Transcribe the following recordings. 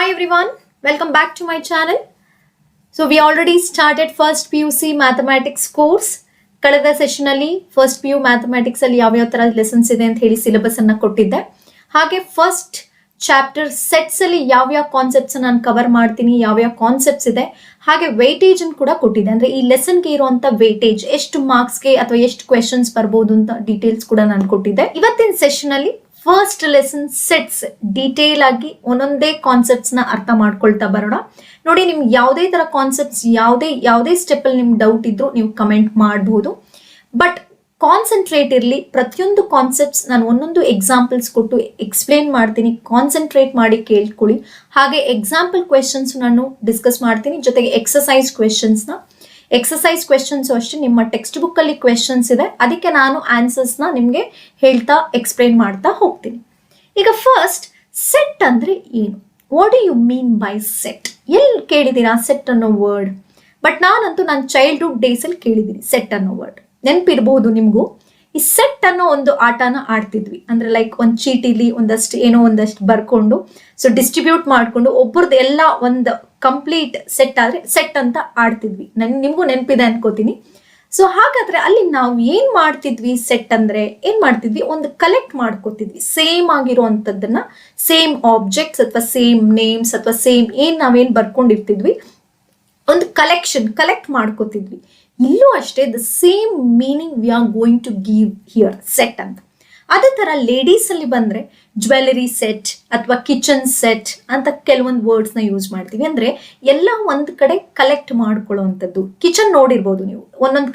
Hi everyone, welcome back to my channel. So we already started first PUC mathematics course. ಕಳೆದ session ಅಲ್ಲಿ first PU mathematics ಅಲ್ಲಿ ಯಾವ ತರ lessons ಇದೆ ಅಂತ ಹೇಳಿ ಸಿಲೆಬಸ್ ಅನ್ನ ಕೊಟ್ಟಿದ್ದೆ. ಹಾಗೆ ಫಸ್ಟ್ ಚಾಪ್ಟರ್ ಸೆಟ್ಸ್ ಅಲ್ಲಿ ಯಾವ ಕಾನ್ಸೆಪ್ಟ್ಸ್ ನಾನು ಕವರ್ ಮಾಡ್ತೀನಿ, ಯಾವ ಕಾನ್ಸೆಪ್ಟ್ಸ್ ಇದೆ, ಹಾಗೆ ವೇಟೇಜ್ ಅನ್ನು ಕೂಡ ಕೊಟ್ಟಿದ್ದೆ. ಅಂದ್ರೆ ಈ ಲೆಸನ್ ಗೆ ಇರುವಂತ ವೇಟೇಜ್ ಎಷ್ಟು ಮಾರ್ಕ್ಸ್ ಗೆ ಅಥವಾ ಎಷ್ಟು ಕ್ವೆಶನ್ಸ್ ಬರ್ಬೋದು ಅಂತ ಡೀಟೇಲ್ಸ್ ಕೂಡ ನಾನು ಕೊಟ್ಟಿದ್ದೆ. ಇವತ್ತಿನ ಸೆಷನ್ ಅಲ್ಲಿ ಫಸ್ಟ್ ಲೆಸನ್ ಸೆಟ್ಸ್ ಡೀಟೇಲ್ ಆಗಿ ಒಂದೊಂದೇ ಕಾನ್ಸೆಪ್ಟ್ಸ್ ನ ಅರ್ಥ ಮಾಡ್ಕೊಳ್ತಾ ಬರೋಣ. ನೋಡಿ, ನಿಮ್ಗೆ ಯಾವುದೇ ತರ ಕಾನ್ಸೆಪ್ಟ್ಸ್ ಯಾವುದೇ ಸ್ಟೆಪ್ ಅಲ್ಲಿ ನಿಮ್ಗೆ ಡೌಟ್ ಇದ್ರು ನೀವು ಕಮೆಂಟ್ ಮಾಡಬಹುದು. ಬಟ್ ಕಾನ್ಸಂಟ್ರೇಟ್ ಇರಲಿ, ಪ್ರತಿಯೊಂದು ಕಾನ್ಸೆಪ್ಟ್ಸ್ ನಾನು ಒಂದೊಂದು ಎಕ್ಸಾಂಪಲ್ಸ್ ಕೊಟ್ಟು ಎಕ್ಸ್ಪ್ಲೇನ್ ಮಾಡ್ತೀನಿ. ಕಾನ್ಸಂಟ್ರೇಟ್ ಮಾಡಿ ಕೇಳ್ಕೊಳ್ಳಿ. ಹಾಗೆ ಎಕ್ಸಾಂಪಲ್ ಕ್ವೆಶನ್ಸ್ ನಾನು ಡಿಸ್ಕಸ್ ಮಾಡ್ತೀನಿ, ಜೊತೆಗೆ ಎಕ್ಸಸೈಸ್ ಕ್ವೆಶನ್ಸ್ ಅಷ್ಟೇ. ನಿಮ್ಮ ಟೆಕ್ಸ್ಟ್ ಬುಕ್ ಅಲ್ಲಿ ಕ್ವೆಶನ್ಸ್ ಇದೆ, ಅದಕ್ಕೆ ನಾನು ಆನ್ಸರ್ಸ್ ನ ನಿಮ್ಗೆ ಹೇಳ್ತಾ ಎಕ್ಸ್ಪ್ಲೇನ್ ಮಾಡ್ತಾ ಹೋಗ್ತೀನಿ. ಈಗ ಫಸ್ಟ್ ಸೆಟ್ ಅಂದ್ರೆ ಏನು, what do you mean by set? ಎಲ್ಲಿ ಕೇಳಿದ್ದೀರಾ ಸೆಟ್ ಅನ್ನೋ ವರ್ಡ್? ಬಟ್ ನಾನಂತೂ ನನ್ನ ಚೈಲ್ಡ್ಹುಡ್ ಡೇಸ್ ಅಲ್ಲಿ ಕೇಳಿದ್ದೀನಿ ಸೆಟ್ ಅನ್ನೋ ವರ್ಡ್. ನೆನಪಿರ್ಬಹುದು ನಿಮ್ಗೂ. ಈ ಸೆಟ್ ಅನ್ನೋ ಒಂದು ಆಟನ ಆಡ್ತಿದ್ವಿ. ಅಂದ್ರೆ ಲೈಕ್ ಒಂದು ಚೀಟಿಲಿ ಒಂದಷ್ಟು ಬರ್ಕೊಂಡು ಸೊ ಡಿಸ್ಟ್ರಿಬ್ಯೂಟ್ ಮಾಡ್ಕೊಂಡು ಒಬ್ಬರದ್ದು ಎಲ್ಲ ಒಂದು ಕಂಪ್ಲೀಟ್ ಸೆಟ್ ಆದ್ರೆ ಸೆಟ್ ಅಂತ ಆಡ್ತಿದ್ವಿ. ನಿಮ್ಗೂ ನೆನಪಿದೆ ಅನ್ಕೋತೀನಿ. ಸೊ ಹಾಗಾದ್ರೆ ಅಲ್ಲಿ ನಾವು ಏನ್ ಮಾಡ್ತಿದ್ವಿ, ಸೆಟ್ ಅಂದ್ರೆ ಏನ್ ಮಾಡ್ತಿದ್ವಿ, ಒಂದು ಕಲೆಕ್ಟ್ ಮಾಡ್ಕೋತಿದ್ವಿ ಸೇಮ್ ಆಗಿರುವಂತದ್ದನ್ನ, ಸೇಮ್ ಆಬ್ಜೆಕ್ಟ್ಸ್ ಅಥವಾ ಸೇಮ್ ನೇಮ್ಸ್ ಅಥವಾ ಸೇಮ್ ನಾವೇನ್ ಬರ್ಕೊಂಡಿರ್ತಿದ್ವಿ, ಒಂದು ಕಲೆಕ್ಟ್ ಮಾಡ್ಕೋತಿದ್ವಿ. ಇಲ್ಲೂ ಅಷ್ಟೇ the same meaning we are going to give here, set ಅಂತ. ಅದೇ ತರ ಲೇಡೀಸ್ ಅಲ್ಲಿ ಬಂದ್ರೆ ಜ್ಯುವೆಲರಿ ಸೆಟ್ ಅಥವಾ ಕಿಚನ್ ಸೆಟ್ ಅಂತ ಕೆಲವೊಂದು ವರ್ಡ್ಸ್ ನ ಯೂಸ್ ಮಾಡ್ತೀವಿ. ಅಂದ್ರೆ ಎಲ್ಲ ಒಂದ್ ಕಡೆ ಕಲೆಕ್ಟ್ ಮಾಡ್ಕೊಳ್ಳುವಂಥದ್ದು. ಕಿಚನ್ ನೋಡಿರ್ಬೋದು ನೀವು, ಒಂದೊಂದ್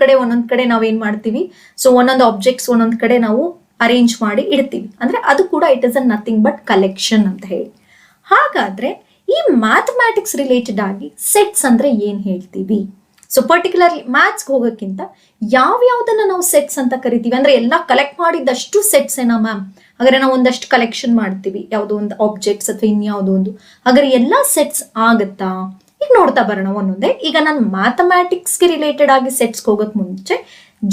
ಕಡೆ ನಾವೇನ್ ಮಾಡ್ತೀವಿ, ಸೊ ಒಂದೊಂದು ಆಬ್ಜೆಕ್ಟ್ಸ್ ಒಂದೊಂದ್ ಕಡೆ ನಾವು ಅರೇಂಜ್ ಮಾಡಿ ಇಡ್ತೀವಿ. ಅಂದ್ರೆ ಅದು ಕೂಡ it is a nothing but collection ಅಂತ ಹೇಳಿ. ಹಾಗಾದ್ರೆ ಈ ಮ್ಯಾಥಮ್ಯಾಟಿಕ್ಸ್ ರಿಲೇಟೆಡ್ ಆಗಿ ಸೆಟ್ಸ್ ಅಂದ್ರೆ ಏನ್ ಹೇಳ್ತೀವಿ? ಸೊ ಪರ್ಟಿಕ್ಯುಲರ್ಲಿ ಮ್ಯಾಥ್ಸ್ಗೆ ಹೋಗೋಕ್ಕಿಂತ ಯಾವ್ಯಾವ್ದನ್ನ ನಾವು ಸೆಟ್ಸ್ ಅಂತ ಕರಿತೀವಿ? ಅಂದ್ರೆ ಎಲ್ಲ ಕಲೆಕ್ಟ್ ಮಾಡಿದಷ್ಟು ಸೆಟ್ಸ್ ಏನಾ ಮ್ಯಾಮ್? ಹಾಗಾದ್ರೆ ನಾವು ಒಂದಷ್ಟು ಕಲೆಕ್ಷನ್ ಮಾಡ್ತೀವಿ, ಯಾವುದೋ ಒಂದು ಆಬ್ಜೆಕ್ಟ್ಸ್ ಅಥವಾ ಇನ್ಯಾವುದೋ ಒಂದು, ಹಾಗಾದ್ರೆ ಎಲ್ಲ ಸೆಟ್ಸ್ ಆಗತ್ತಾ? ಈಗ ನೋಡ್ತಾ ಬರೋಣ ಒಂದೊಂದೇ. ಈಗ ನಾನು ಮ್ಯಾಥಮ್ಯಾಟಿಕ್ಸ್ಗೆ ರಿಲೇಟೆಡ್ ಆಗಿ ಸೆಟ್ಸ್ಗೆ ಹೋಗೋಕ್ ಮುಂಚೆ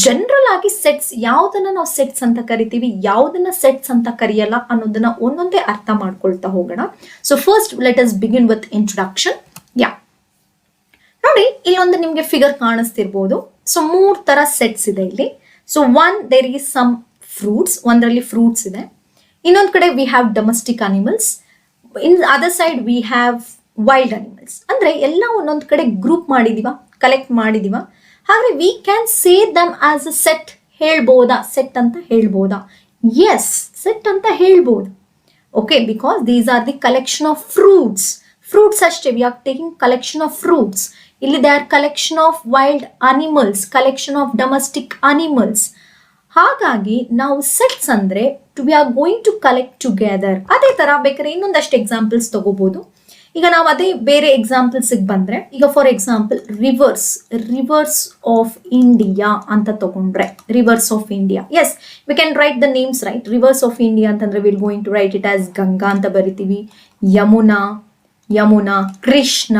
ಜನರಲ್ ಆಗಿ ಸೆಟ್ಸ್ ಯಾವ್ದನ್ನ ನಾವು ಸೆಟ್ಸ್ ಅಂತ ಕರಿತೀವಿ, ಯಾವ್ದನ್ನ ಸೆಟ್ಸ್ ಅಂತ ಕರಿಯಲ್ಲ ಅನ್ನೋದನ್ನ ಒಂದೊಂದೇ ಅರ್ಥ ಮಾಡ್ಕೊಳ್ತಾ ಹೋಗೋಣ. So first let us begin with introduction. ನೋಡಿ, ಇಲ್ಲೊಂದು ನಿಮ್ಗೆ ಫಿಗರ್ ಕಾಣಿಸ್ತಿರ್ಬೋದು. ಸೊ 3 ತರ ಸೆಟ್ಸ್ ಇದೆ ಇಲ್ಲಿ. So there is some fruits, ಒಂದರಲ್ಲಿ ಫ್ರೂಟ್ಸ್ ಇದೆ. ಇನ್ನೊಂದ್ ಕಡೆ we have domestic animals, in other side we have wild animals. ಅಂದ್ರೆ ಎಲ್ಲ ಒಂದೊಂದ್ ಕಡೆ ಗ್ರೂಪ್ ಮಾಡಿದೀವ, ಕಲೆಕ್ಟ್ ಮಾಡಿದೀವ. ಹಾಗೆ we can say them as a set. ಹೇಳ್ಬೋದಾ ಸೆಟ್ ಅಂತ ಹೇಳ್ಬೋದಾ? ಎಸ್, ಸೆಟ್ ಅಂತ ಹೇಳ್ಬೋದು. Okay, because these are the collection of fruits ಅಷ್ಟೇ. We are taking collection of fruits. ಇಲ್ಲಿ they are collection of wild animals, collection of domestic animals. ಹಾಗಾಗಿ ನಾವು sets ಅಂದ್ರೆ we are going to collect together. ಅದೇ ತರ ಬೇಕಾದ್ರೆ ಇನ್ನೊಂದಷ್ಟು examples ತಗೋಬಹುದು. ಈಗ ನಾವು ಅದೇ ಬೇರೆ ಎಕ್ಸಾಂಪಲ್ಸ್ ಬಂದ್ರೆ, ಈಗ for example rivers of India ಅಂತ ತಗೊಂಡ್ರೆ, rivers of India, yes we can write the names right. Rivers of India ಅಂತಂದ್ರೆ will going to write it as Ganga ಅಂತ ಬರಿತೀವಿ, ಯಮುನಾ, ಕೃಷ್ಣ,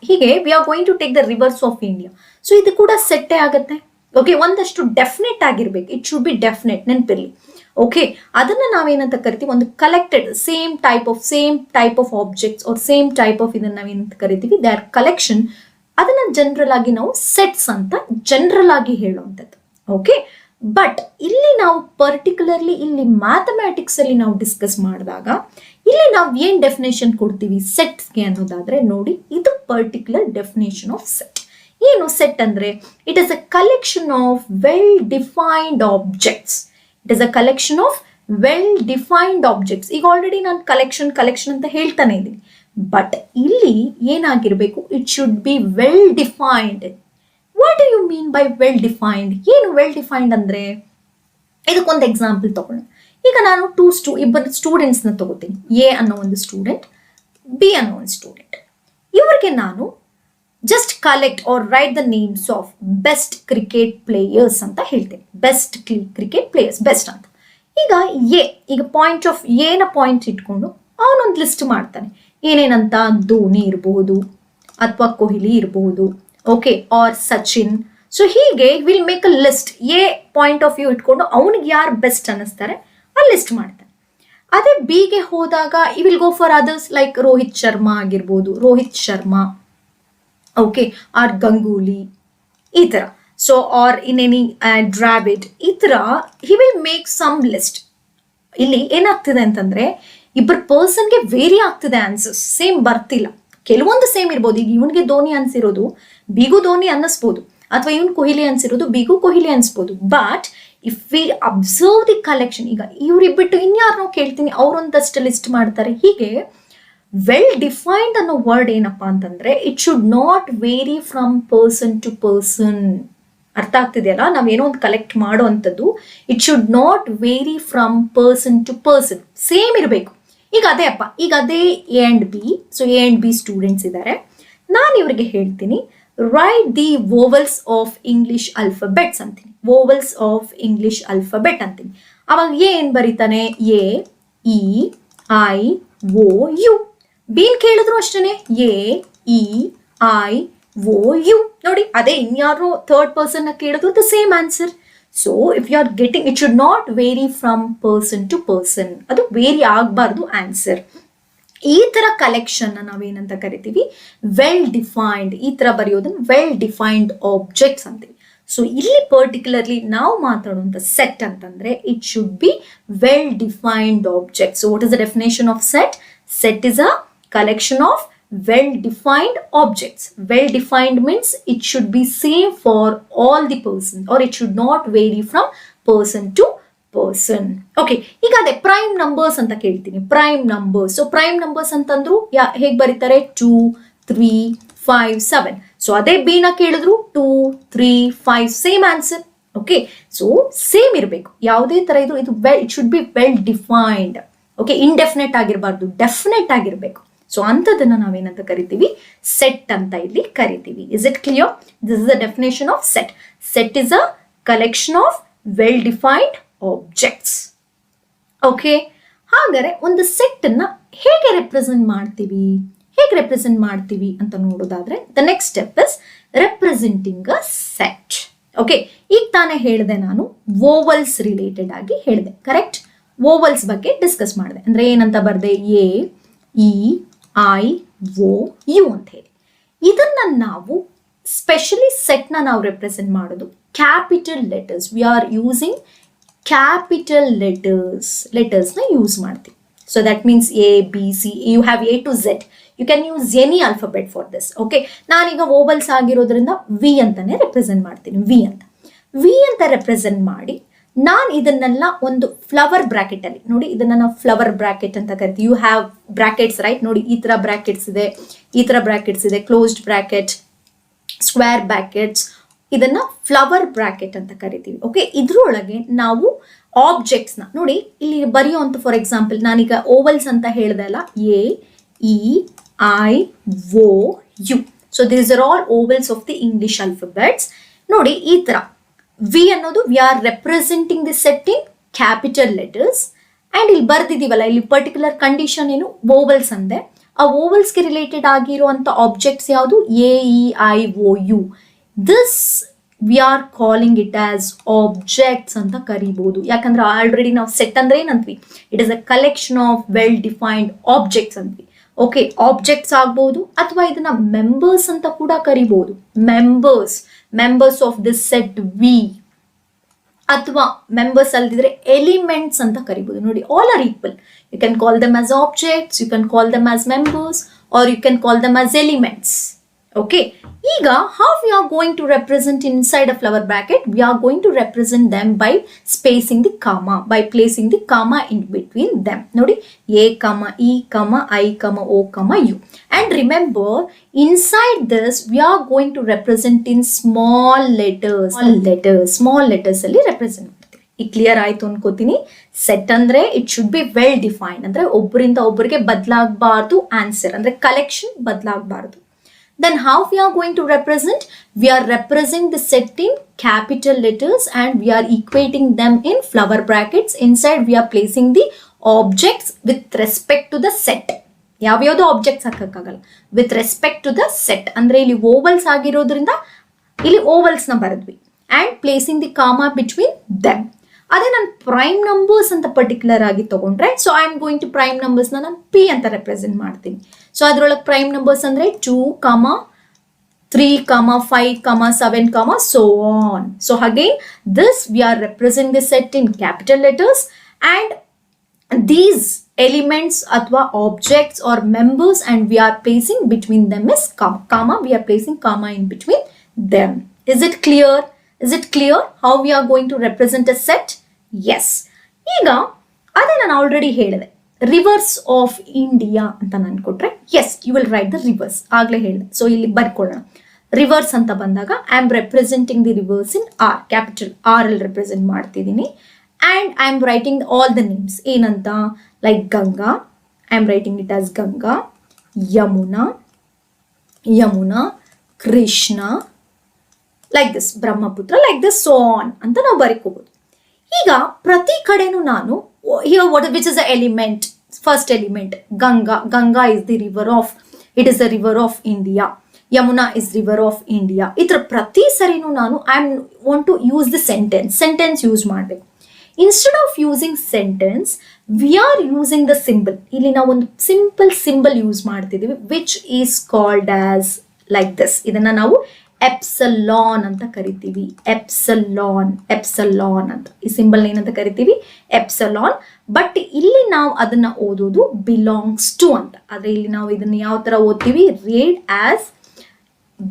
ಹೀಗೆ we are going to take the rivers of India. So ಇದು ಕೂಡ ಸೆಟ್ಟೇ ಆಗುತ್ತೆ. ಓಕೆ, ಒಂದಷ್ಟು ಡೆಫಿನೆಟ್ ಆಗಿರ್ಬೇಕು, ಇಟ್ ಶುಡ್ ಬಿ ಡೆಫಿನೆಟ್, ನೆನಪಿರ್ಲಿ. ಓಕೆ, ಅದನ್ನ ನಾವೇನಂತ ಕರಿತೀವಿ, ಒಂದು collected same type of objects are same type of ಇದನ್ನ ನಾವೇನಂತ ಕರಿತೀವಿ, ದೇ ಆರ್ ಕಲೆಕ್ಷನ್. ಅದನ್ನ ಜನರಲ್ ಆಗಿ ನಾವು ಸೆಟ್ಸ್ ಅಂತ ಜನರಲ್ ಆಗಿ ಹೇಳುವಂಥದ್ದು. ಓಕೆ, ಬಟ್ ಇಲ್ಲಿ ನಾವು ಪರ್ಟಿಕ್ಯುಲರ್ಲಿ ಇಲ್ಲಿ ಮ್ಯಾಥಮ್ಯಾಟಿಕ್ಸ್ ಅಲ್ಲಿ ನಾವು ಡಿಸ್ಕಸ್ ಮಾಡಿದಾಗ ಇಲ್ಲಿ ನಾವು ಏನ್ ಡೆಫಿನೇಷನ್ ಕೊಡ್ತೀವಿ ಸೆಟ್ಸ್ಗೆ ಅನ್ನೋದಾದ್ರೆ, ನೋಡಿ ಇದು ಪರ್ಟಿಕ್ಯುಲರ್ ಡೆಫಿನೇಷನ್ ಆಫ್ ಸೆಟ್. ಏನು ಸೆಟ್ ಅಂದ್ರೆ, it is a collection of well defined objects. ಈಗ ಆಲ್ರೆಡಿ ನಾನು ಕಲೆಕ್ಷನ್ ಅಂತ ಹೇಳ್ತಾನೆ ಇದ್ದೀನಿ. ಬಟ್ ಇಲ್ಲಿ ಏನಾಗಿರ್ಬೇಕು, it should be well defined. What do you mean by well defined? ಏನು ವೆಲ್ ಡಿಫೈನ್ಡ್ ಅಂದ್ರೆ? ಇದಕ್ಕೊಂದು ಎಕ್ಸಾಂಪಲ್ ತಗೊಳ್ಳೋಣ. ಈಗ ನಾನು ಇಬ್ಬರು ಸ್ಟೂಡೆಂಟ್ಸ್ ನ ತಗೋತೀನಿ. ಎ ಅನ್ನೋ ಒಂದು ಸ್ಟೂಡೆಂಟ್, ಬಿ ಅನ್ನೋ ಒಂದು ಸ್ಟೂಡೆಂಟ್. ಇವರಿಗೆ ನಾನು just collect or write the names of best cricket players ಅಂತ ಹೇಳ್ತೇನೆ. ಬೆಸ್ಟ್ ಕ್ರಿಕೆಟ್ ಪ್ಲೇಯರ್ಸ್, ಬೆಸ್ಟ್ ಅಂತ. ಈಗ ಪಾಯಿಂಟ್ ಆಫ್ ಎನ ಪಾಯಿಂಟ್ ಇಟ್ಕೊಂಡು ಅವನೊಂದು ಲಿಸ್ಟ್ ಮಾಡ್ತಾನೆ. ಏನೇನಂತ, ಧೋನಿ ಇರಬಹುದು ಅಥವಾ ಕೊಹ್ಲಿ ಇರಬಹುದು, ಓಕೆ, ಆರ್ ಸಚಿನ್. ಸೊ ಹೀಗೆ will make a list. A point of view ಇಟ್ಕೊಂಡು ಅವನಿಗೆ ಯಾರು ಬೆಸ್ಟ್ ಅನ್ನಿಸ್ತಾರೆ ಆ ಲಿಸ್ಟ್ ಮಾಡ್ತಾನೆ. ಅದೇ ಬಿಗೆ ಹೋದಾಗ you will go for others like Rohit Sharma ಆಗಿರ್ಬೋದು, ರೋಹಿತ್ ಶರ್ಮಾ, ಓಕೆ, ಆರ್ ಗಂಗೂಲಿ, ಈ ತರ. So or in any Dravid, ಈ ತರ he will make some list. ಇಲ್ಲಿ ಏನಾಗ್ತಿದೆ ಅಂತಂದ್ರೆ ಇಬ್ಬರ ಪರ್ಸನ್ಗೆ ವೇರಿ ಆಗ್ತಿದೆ ಆನ್ಸರ್ಸ್, ಸೇಮ್ ಬರ್ತಿಲ್ಲ. ಕೆಲವೊಂದು ಸೇಮ್ ಇರ್ಬೋದು. ಈಗ ಇವನ್ಗೆ ಧೋನಿ ಅನ್ಸಿರೋದು ಬಿಗೂ ಧೋನಿ ಅನ್ನಿಸ್ಬೋದು, ಅಥವಾ ಇವನ್ ಕೊಹ್ಲಿ ಅನ್ಸಿರೋದು ಬಿಗೂ ಕೊಹ್ಲಿ ಅನ್ಸ್ಬೋದು. But if we observe the collection, ಈಗ ಇವ್ರಿಬ್ಬಿಟ್ಟು ಇನ್ಯಾರನ್ನೋ ಕೇಳ್ತೀನಿ, ಅವ್ರೊಂದಷ್ಟು ಲಿಸ್ಟ್ ಮಾಡ್ತಾರೆ. ಹೀಗೆ ವೆಲ್ ಡಿಫೈನ್ಡ್ ಅನ್ನೋ ವರ್ಡ್ ಏನಪ್ಪಾ ಅಂತಂದ್ರೆ it should not vary from person to person. ಅರ್ಥ ಆಗ್ತಿದೆಯಲ್ಲ, ನಾವೇನೋ ಒಂದು ಕಲೆಕ್ಟ್ ಮಾಡೋ ಅಂಥದ್ದು it should not vary from person to person, same ಇರಬೇಕು. ಈಗ ಅದೇ ಅಪ್ಪ, ಈಗ ಅದೇ A and B. So A and B students ಇದ್ದಾರೆ. ನಾನು ಇವರಿಗೆ ಹೇಳ್ತೀನಿ write the vowels of English alphabets ಅಂತೀನಿ, ವೋವಲ್ಸ್ ಆಫ್ ಇಂಗ್ಲಿಷ್ ಅಲ್ಫಾಬೆಟ್ ಅಂತೀನಿ. ಅವಾಗ ಏನ್ ಬರೀತಾನೆ, A E I O U. ಬಿನ್ ಕೇಳಿದ್ರು ಅಷ್ಟೇನೆ, A E I O U. ನೋಡಿ, ಅದೇ ಇನ್ಯಾರು ಥರ್ಡ್ ಪರ್ಸನ್ ಕೇಳಿದ್ರು the same answer. So if you are getting, it should not vary from person to person, ಅದು ವೇರಿ ಆಗಬಾರ್ದು ಆನ್ಸರ್. ಈ ತರ ಕಲೆಕ್ಷನ್ ನಾವೇನಂತ ಕರಿತೀವಿ, ವೆಲ್ ಡಿಫೈನ್ಡ್. ಈ ತರ ಬರೆಯೋದನ್ನ ವೆಲ್ ಡಿಫೈನ್ಡ್ ಆಬ್ಜೆಕ್ಟ್ಸ್ ಅಂತೀವಿ. ಸೊ ಇಲ್ಲಿ ಪರ್ಟಿಕ್ಯುಲರ್ಲಿ ನಾವು ಮಾತಾಡುವಂತ ಸೆಟ್ ಅಂತಂದ್ರೆ it should be well defined object. So what is the definition of set? Set is a collection of well-defined objects. Well-defined means it should be same for all the persons, or it should not vary from person to person. Okay, ಈಗ ಅದೇ prime numbers ಅಂತ ಕೇಳ್ತೀನಿ, prime numbers. So prime numbers ಅಂತಂದ್ರು ಹೇಗೆ ಬರೀತಾರೆ, 2 3 5 7. So ಅದೇ B ನ ಕೇಳಿದ್ರು 2 3 5, same answer. Okay, so same ಇರಬೇಕು, ಯಾವುದೇ ತರ ಇದ್ರು ಇದು it should be well defined. Okay, indefinite ಆಗಿರಬಾರ್ದು, ಡೆಫಿನೆಟ್ ಆಗಿರಬೇಕು. ಸೊ ಅಂಥದನ್ನ ನಾವೇನಂತ ಕರಿತೀವಿ, ಸೆಟ್ ಅಂತ ಇಲ್ಲಿ ಕರಿತೀವಿ. Is it clear? This is the definition of set. Set is a collection of well defined objects. Okay, ಹಾಗಾದ್ರೆ ಒಂದು ಸೆಟ್ ಅನ್ನ ಹೇಗೆ ರೆಪ್ರೆಸೆಂಟ್ ಮಾಡ್ತೀವಿ ಅಂತ ನೋಡೋದಾದ್ರೆ the next step is representing a set. Okay, ಈಗ ತಾನೇ ಹೇಳಿದೆ ನಾನು, ವೋವಲ್ಸ್ ರಿಲೇಟೆಡ್ ಆಗಿ ಹೇಳಿದೆ, ಕರೆಕ್ಟ್? ವೋವಲ್ಸ್ ಬಗ್ಗೆ ಡಿಸ್ಕಸ್ ಮಾಡಿದೆ. ಅಂದ್ರೆ ಏನಂತ ಬರ್ದೆ, A E I O U ಅಂತ ಹೇಳಿ. ಇದನ್ನ ನಾವು ಸ್ಪೆಷಲಿ ಸೆಟ್ನ ನಾವು ರೆಪ್ರೆಸೆಂಟ್ ಮಾಡೋದು capital letters. We are using capital ಲೆಟರ್ಸ್ನ ಯೂಸ್ ಮಾಡ್ತೀವಿ. So that means A B C, you have A to Z. You can use any alphabet for this. Okay, ನಾನೀಗ ವೋವಲ್ಸ್ ಆಗಿರೋದ್ರಿಂದ ವಿ ಅಂತಾನೆ ರೆಪ್ರೆಸೆಂಟ್ ಮಾಡ್ತೀನಿ. V ಅಂತ represent ಮಾಡಿ ನಾನು ಇದನ್ನೆಲ್ಲ ಒಂದು ಫ್ಲವರ್ ಬ್ರಾಕೆಟ್ ಅಲ್ಲಿ, ನೋಡಿ ಇದನ್ನ ನಾವು ಫ್ಲವರ್ ಬ್ರಾಕೆಟ್ ಅಂತ ಕರಿತೀವಿ. You have brackets, right? ನೋಡಿ ಈ ತರ ಬ್ರಾಕೆಟ್ಸ್ ಇದೆ, ಈ ತರ ಬ್ರಾಕೆಟ್ಸ್ ಇದೆ, ಕ್ಲೋಸ್ಡ್ ಬ್ರಾಕೆಟ್, ಸ್ಕ್ವೇರ್ ಬ್ರಾಕೆಟ್ಸ್, ಇದನ್ನ ಫ್ಲವರ್ ಬ್ರಾಕೆಟ್ ಅಂತ ಕರಿತೀವಿ. ಓಕೆ, ಇದ್ರೊಳಗೆ ನಾವು ಆಬ್ಜೆಕ್ಟ್ಸ್ ನ ನೋಡಿ ಇಲ್ಲಿ ಬರೆಯುವಂತ, ಫಾರ್ ಎಕ್ಸಾಂಪಲ್ ನಾನೀಗ ಓವಲ್ಸ್ ಅಂತ ಹೇಳಿದೆ ಅಲ್ಲ, A E I O U. So these are all vowels of the English alphabets. ನೋಡಿ ಈ ತರ ವಿ ಅನ್ನೋದು we are representing the set in capital letters. And ಇಲ್ಲಿ ಬರ್ದಿದೀವಲ್ಲ, ಇಲ್ಲಿ ಪರ್ಟಿಕ್ಯುಲರ್ ಕಂಡೀಷನ್ ಏನು, ವೋವಲ್ಸ್ ಅಂದೆ. ಆ ವೋವಲ್ಸ್ಗೆ ರಿಲೇಟೆಡ್ ಆಗಿರುವಂತ ಆಬ್ಜೆಕ್ಟ್ಸ್ ಯಾವುದು, A E I O U. This we are calling it as objects ಅಂತ ಕರಿಬಹುದು. ಯಾಕಂದ್ರೆ ಆಲ್ರೆಡಿ ನಾವು ಸೆಟ್ ಅಂದ್ರೆ ಏನಂತ್ವಿ, it is a collection of well defined objects ಅಂತ್ವಿ. ಓಕೆ, ಆಬ್ಜೆಕ್ಟ್ಸ್ ಆಗ್ಬಹುದು, ಅಥವಾ ಇದನ್ನ ಮೆಂಬರ್ಸ್ ಅಂತ ಕೂಡ ಕರಿಬಹುದು. Members of this set V, ಅಥವಾ ಮೆಂಬರ್ಸ್ ಅಲ್ದಿದ್ರೆ ಎಲಿಮೆಂಟ್ಸ್ ಅಂತ ಕರಿಬಹುದು. ನೋಡಿ, all are equal. You can call them as objects, you can call them as members, or you can call them as elements. Okay, ಈಗ how we are going to represent inside a flower bracket? We are going to represent them by spacing the comma, by placing the comma in between them. Nodi, a comma e comma I comma o comma u. And remember, inside this we are going to represent in small letters ಅಲ್ಲಿ represent ಮಾಡ್ತೀವಿ. ಈ clear ಆಯ್ತು ಅನ್ಕೋತೀನಿ. Set ಅಂದ್ರೆ it should be well defined, ಅಂದ್ರೆ ಒಬ್ಬರಿಂದ ಒಬ್ಬರಿಗೆ ಬದಲಾಗಬಾರ್ದು answer, ಅಂದ್ರೆ collection ಬದಲಾಗಬಾರ್ದು. Then how we are going to represent? We are representing the set in capital letters and we are equating them in flower brackets. Inside we are placing the objects with respect to the set. ಯಾವ್ಯಾವುದು objects ಹಾಕಕ್ಕಾಗಲ್ಲ, with respect to the set. ಅಂದ್ರೆ ಇಲ್ಲಿ vowels ಆಗಿರೋದ್ರಿಂದ ಇಲ್ಲಿ vowels ನ ಬರೆದ್ವಿ. And placing the comma between them. ಅದೇ ನಾನು ಪ್ರೈಮ್ ನಂಬರ್ಸ್ ಅಂತ ಪರ್ಟಿಕ್ಯುಲರ್ ಆಗಿ ತಗೊಂಡ್ರೆ, so I am going to prime ನಂಬರ್ಸ್ನ ನಾನು ಪಿ ಅಂತ ರೆಪ್ರೆಸೆಂಟ್ ಮಾಡ್ತೀನಿ. ಸೊ ಅದರೊಳಗೆ ಪ್ರೈಮ್ ನಂಬರ್ಸ್ ಅಂದರೆ 2, 3, 5, 7, so on. So again, this we are representing the set in capital letters, and these elements athwa objects or members, and we are placing between them is comma. We are placing comma in between them. Is it clear? Is it clear how we are going to represent a set? Yes. ಈಗ ಅದೇ ನಾನು already ಹೇಳಿದೆ, reverse of India ಅಂತ ನಾನು ಕೊಟ್ರೆ, yes you will write the rivers. ಆಗಲೇ ಹೇಳಿದೆ. So ಇಲ್ಲಿ ಬರ್ಕೊಳ್ಳೋಣ. ರಿವರ್ಸ್ ಅಂತ ಬಂದಾಗ I am representing the rivers in R, capital R ಅಲ್ಲಿ ರೆಪ್ರೆಸೆಂಟ್ ಮಾಡ್ತಿದ್ದೀನಿ. And I am writing all the names ಏನಂತ, like Ganga, I am writing it as Ganga, Yamuna, Krishna, like this, Brahmaputra, like this, so on ಅಂತ ನಾವು ಬರೀಕೋಬಹುದು. ಈಗ ಪ್ರತಿ ಕಡೆನೂ ನಾನು here which is the element, first element, Ganga is the river of, it is the river of India, Yamuna is river of India. ಇದರ ಪ್ರತಿ ಸರಿನೂ ನಾನು I want to use the sentence use ಮಾಡಬೇಕು. Instead of using sentence, we are using the symbol. ಇಲ್ಲಿ ನಾವು ಒಂದು simple symbol use ಮಾಡ್ತಿದ್ದೀವಿ, which is called as like this. ಇದನ್ನ ನಾವು ಎಪ್ಸಲಾನ್ ಅಂತ ಕರಿತೀವಿ. ಎಪ್ಸಲಾನ್ ಅಂತ ಈ ಸಿಂಬಲ್ ಏನಂತ ಕರಿತೀವಿ, ಎಪ್ಸಲಾನ್. ಬಟ್ ಇಲ್ಲಿ ನಾವು ಅದನ್ನ ಓದೋದು ಬಿಲಾಂಗ್ಸ್ ಟು ಅಂತ. ಆದ್ರೆ ಇಲ್ಲಿ ನಾವು ಇದನ್ನ ಯಾವ ತರ ಓದ್ತೀವಿ, read as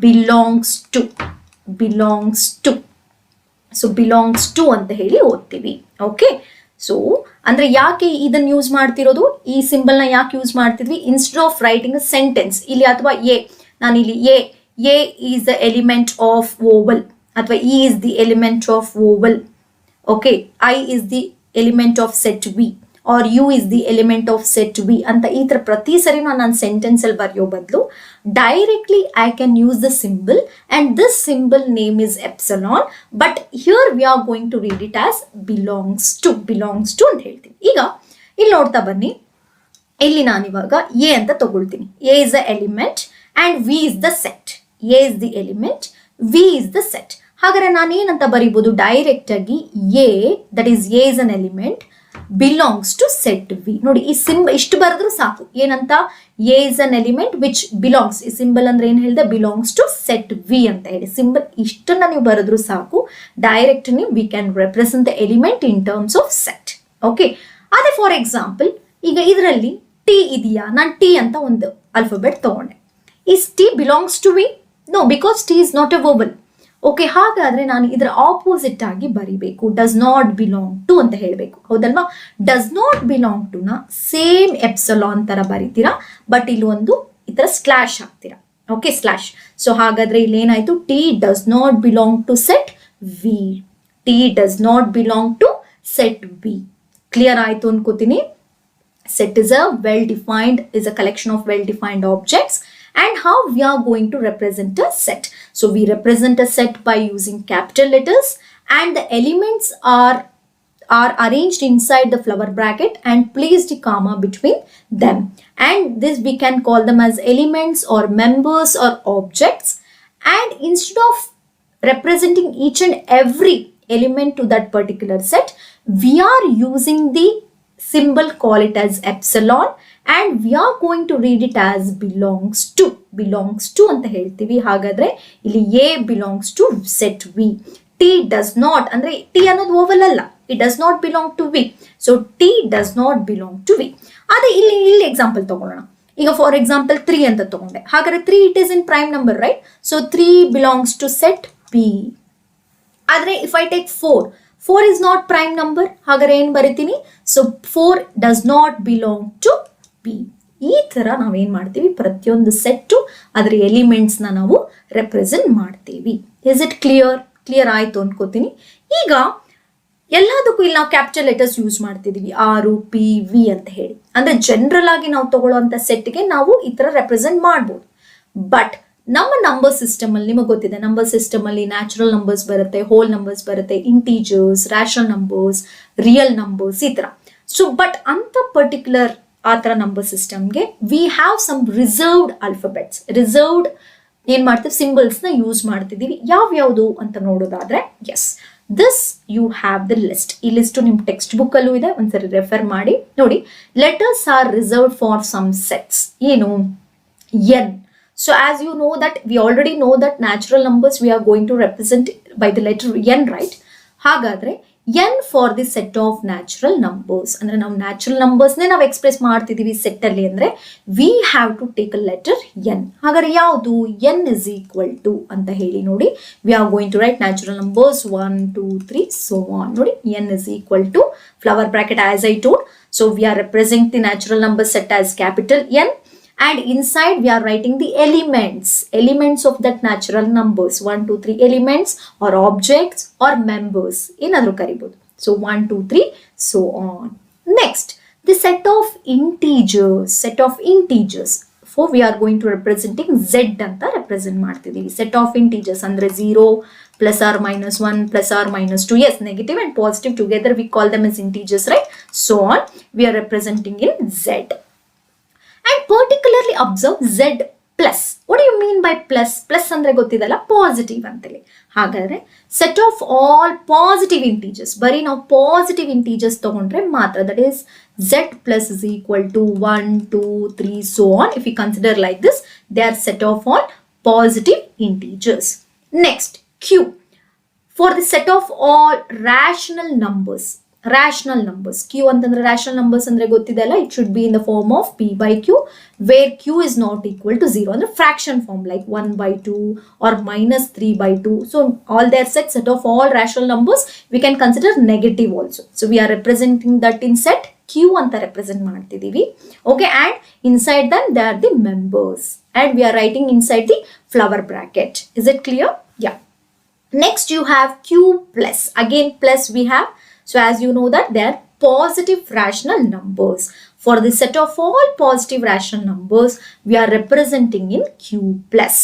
belongs to. So belongs to ಅಂತ ಹೇಳಿ ಓದ್ತೀವಿ. ಓಕೆ, ಸೊ ಅಂದ್ರೆ ಯಾಕೆ ಇದನ್ನ ಯೂಸ್ ಮಾಡ್ತಿರೋದು, ಈ ಸಿಂಬಲ್ನ ಯಾಕೆ ಯೂಸ್ ಮಾಡ್ತಿದ್ವಿ, instead of writing a sentence ಇಲ್ಲಿ, ಅಥವಾ ನಾನಿಲ್ಲಿ A is the element of vowel, ಅಥವಾ E is the element of vowel. Okay, I is the element of set V, or U is the element of set V ಅಂತ ಈ ತರ ಪ್ರತಿ ಸರಿ ನಾನು ಸೆಂಟೆನ್ಸ್ ಅಲ್ಲಿ ಬರೆಯೋ ಬದಲು directly I can use the symbol, and this symbol name is epsilon. But here we are going to read it as belongs to ಅಂತ ಹೇಳ್ತೀನಿ. ಈಗ ಇಲ್ಲಿ ನೋಡ್ತಾ ಬನ್ನಿ, ಇಲ್ಲಿ ನಾನಿವಾಗ ಎ ಅಂತ ತಗೊಳ್ತೀನಿ. A is the element and we is the set. A is the element, V is the set. ಹಾಗಾದ್ರೆ ನಾನು ಏನಂತ ಬರೀಬಹುದು, ಡೈರೆಕ್ಟ್ ಆಗಿ A, that is A is an element, belongs to set V. ನೋಡಿ ಈ ಸಿಂಬಲ್ ಇಷ್ಟು ಬರೆದ್ರು ಸಾಕು. ಏನಂತ, A is an element which belongs, ಈ ಸಿಂಬಲ್ ಅಂದ್ರೆ ಏನ್ ಹೇಳಿದೆ, belongs to set V ಅಂತ ಹೇಳಿ ಸಿಂಬಲ್ ಇಷ್ಟನ್ನ ನೀವು ಬರೆದ್ರು ಸಾಕು. Direct we can represent the element in terms of set. Okay, ಅದೇ ಫಾರ್ ಎಕ್ಸಾಂಪಲ್ ಈಗ ಇದರಲ್ಲಿ T ಇದೆಯಾ, ನಾನು T ಅಂತ ಒಂದು ಆಲ್ಫಾಬೆಟ್ ತಗೊಂಡೆ. Is T belongs to V? No, because T is not a vowel. Okay, ಹಾಗಾದ್ರೆ ನಾನು ಇದರ ಆಪೋಸಿಟ್ ಆಗಿ ಬರಿಬೇಕು, ಡಸ್ ನಾಟ್ ಬಿಲಾಂಗ್ ಟು ಅಂತ ಹೇಳಬೇಕು. ಹೌದಲ್ವಾ, ಡಸ್ ನಾಟ್ ಬಿಲಾಂಗ್ ಟು ನ ಸೇಮ್ ಎಪ್ಸಲಾನ್ ತರ ಬರಿತೀರಾ, ಬಟ್ ಇಲ್ಲಿ ಒಂದು ಈ ತರ ಸ್ಲಾಶ್ ಹಾಕ್ತೀರಾ. Okay, slash. ಸೊ ಹಾಗಾದ್ರೆ ಇಲ್ಲಿ ಏನಾಯ್ತು, T does not belong to set V. T does not belong to set V. Clear ಆಯ್ತು ಅನ್ಕೋತೀನಿ. Set is a collection of well-defined objects, and how we are going to represent a set. So we represent a set by using capital letters, and the elements are arranged inside the flower bracket and placed a comma between them. And this we can call them as elements or members or objects. And instead of representing each and every element to that particular set, we are using the symbol, call it as epsilon, and we are going to read it as belongs to ಅಂತ ಹೇಳ್ತೀವಿ. ಹಾಗಾದ್ರೆ ಇಲ್ಲಿ A belongs to set V. T does not, ಅಂದ್ರೆ T ಅನ್ನೋದು Oval ಅಲ್ಲ, it does not belong to V. So T does not belong to V. ಅದೇ ಇಲ್ಲಿ example ತಗೊಳ್ಳೋಣ. ಈಗ ಫಾರ್ ಎಕ್ಸಾಂಪಲ್ 3 ಅಂತ ತಗೊಂಡೆ. ಹಾಗಾದ್ರೆ 3 it is in prime number, right? So 3 belongs to set P. ಆದ್ರೆ if I take 4 is not prime number, ಹಾಗಾದ್ರೆ ಏನು ಬರಿತೀನಿ, so 4 does not belong to P. ಈ ತರ ನಾವೇನ್ ಮಾಡ್ತೀವಿ, ಪ್ರತಿಯೊಂದು ಸೆಟ್ ಅದರ ಎಲಿಮೆಂಟ್ಸ್ ನಾವು ರೆಪ್ರೆಸೆಂಟ್ ಮಾಡ್ತೀವಿ. ಇಸ್ ಇಟ್ ಕ್ಲಿಯರ್ ಆಯ್ತು ಅನ್ಕೋತೀನಿ. ಈಗ ಎಲ್ಲದಕ್ಕೂ ಇಲ್ಲಿ ನಾವು ಕ್ಯಾಪಿಟಲ್ ಲೆಟರ್ಸ್ ಯೂಸ್ ಮಾಡ್ತಿದೀವಿ, ಆರು, ಪಿ, ವಿ ಅಂತ ಹೇಳಿ. ಅಂದ್ರೆ ಜನರಲ್ ಆಗಿ ನಾವು ತಗೊಳ್ಳುವಂತ ಸೆಟ್ಗೆ ನಾವು ಈ ತರ ರೆಪ್ರೆಸೆಂಟ್ ಮಾಡ್ಬೋದು. ಬಟ್ ನಮ್ಮ ನಂಬರ್ ಸಿಸ್ಟಮ್ ಅಲ್ಲಿ ನಿಮಗೆ ಗೊತ್ತಿದೆ, ನಂಬರ್ ಸಿಸ್ಟಮ್ ಅಲ್ಲಿ ನ್ಯಾಚುರಲ್ ನಂಬರ್ಸ್ ಬರುತ್ತೆ, ಹೋಲ್ ನಂಬರ್ಸ್ ಬರುತ್ತೆ, integers, rational numbers, real numbers, ಈ ತರ. ಸೊ ಬಟ್ ಅಂತ ಪರ್ಟಿಕ್ಯುಲರ್ ಆ ತರ ನಂಬರ್ ಸಿಸ್ಟಮ್ಗೆ we have some reserved alphabets, reserved ಏನ್ ಮಾಡ್ತೀವಿ, ಸಿಂಬಲ್ಸ್ ನ ಯೂಸ್ ಮಾಡ್ತಿದೀವಿ. ಯಾವ್ಯಾವುದು ಅಂತ ನೋಡೋದಾದ್ರೆ, yes, this you have the list. ಈ ಲಿಸ್ಟ್ ನಿಮ್ ಟೆಕ್ಸ್ಟ್ ಬುಕ್ ಅಲ್ಲೂ ಇದೆ, ಒಂದ್ಸರಿ ರೆಫರ್ ಮಾಡಿ ನೋಡಿ. Letters are reserved for some sets. ಏನು? N. So as you know that we already know that natural numbers we are going to represent by the letter n, right? ಹಾಗಾದ್ರೆ n for the set of natural numbers. ಅಂದ್ರೆ ನಾವು natural ನಂಬರ್ಸ್ನೇ ನಾವು express ಮಾಡ್ತಿದೀವಿ set ಅಲ್ಲಿ ಅಂದ್ರೆ we have to take a letter n. ಹಾಗಾದ್ರೆ ಯಾವುದು? n is equal to ಅಂತ ಹೇಳಿ ನೋಡಿ. We are going to write natural numbers 1, 2, 3 so on. ನೋಡಿ n is equal to flower bracket as I told. So we are representing the natural number set as capital N. And inside we are writing the elements of that natural numbers, 1, 2, 3 elements or objects or members. Inadru karibodu. So 1, 2, 3, so on. Next, the set of integers. For we are going to representing Z anta represent ಮಾಡ್ತಿದೀವಿ. Set of integers ಅಂದ್ರೆ 0, plus or minus 1, plus or minus 2. Yes, negative and positive together we call them as integers, right? So on, we are representing in Z. And particularly observe Z plus. What do you mean by plus? Plus ಅಂದ್ರೆ ಗೊತ್ತಿದಲ್ಲ, positive ಅಂತೇಳಿ. ಹಾಗಾದ್ರೆ set of all positive integers, ಬರೀ ನಾವು positive integers ತಗೊಂಡ್ರೆ ಮಾತ್ರ, that is Z plus is equal to 1, 2, 3 so on. If we consider like this, they are set of all positive integers. Next, Q. For the set of all rational numbers. Q ಅಂತಂದ್ರೆ rational numbers ಅಂದ್ರೆ ಗೊತ್ತಿದೆಲ್ಲ, it should be in the form of p by q, where q is not equal to 0 ಅಂದ್ರೆ fraction form like 1 by 2 or minus 3 by 2. So all their set of all rational numbers we can consider negative also. So we are representing that in set q ಅಂತ represent ಮಾಡ್ತಿದೀವಿ. Okay, and inside them they are the members and we are writing inside the flower bracket. Is it clear? Yeah. Next you have q plus. Again plus we have. So as you know that they are positive rational numbers. For the set of all positive rational numbers, we are representing in Q plus.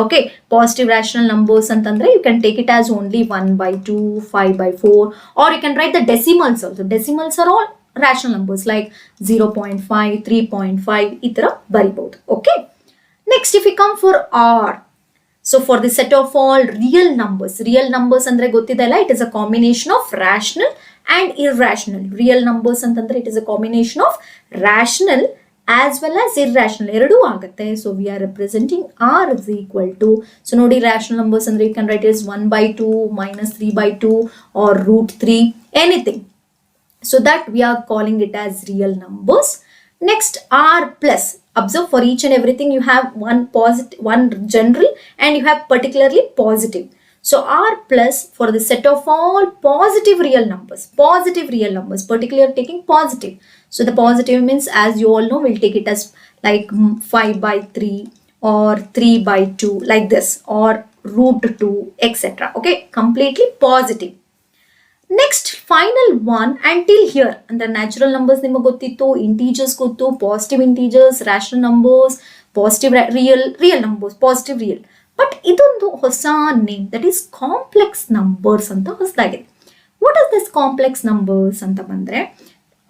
Okay, positive rational numbers antandre you can take it as only 1 by 2, 5 by 4, or you can write the decimals also. Decimals are all rational numbers like 0.5, 3.5 itara baribodu. Okay. Next, if we come for R. So for the set of all real numbers andre gottidella, it is a combination of rational and irrational. Real numbers antandre it is a combination of rational as well as irrational. Eradu agutte. So we are representing R is equal to, so nodi rational numbers andre you can write it as 1 by 2, minus 3 by 2 or root 3, anything. So that we are calling it as real numbers. Next, R plus. Observe for each and everything you have one positive, one general, and you have particularly positive. So R plus for the set of all positive real numbers, particularly taking positive. So the positive means, as you all know, we'll take it as like 5 by 3 or 3 by 2 like this, or root 2, etc. Okay, completely positive. Next, final one until here. And the natural numbers ನಿಮಗೆ ಗೊತ್ತಿತ್ತು, integers ಗೊತ್ತು, positive integers, rational numbers, positive real numbers, positive real. But ಇದೊಂದು ಹೊಸ name, that is complex numbers ಅಂತ ಹೊಸದಾಗಿದೆ. What is this complex numbers ಅಂತ ಬಂದ್ರೆ,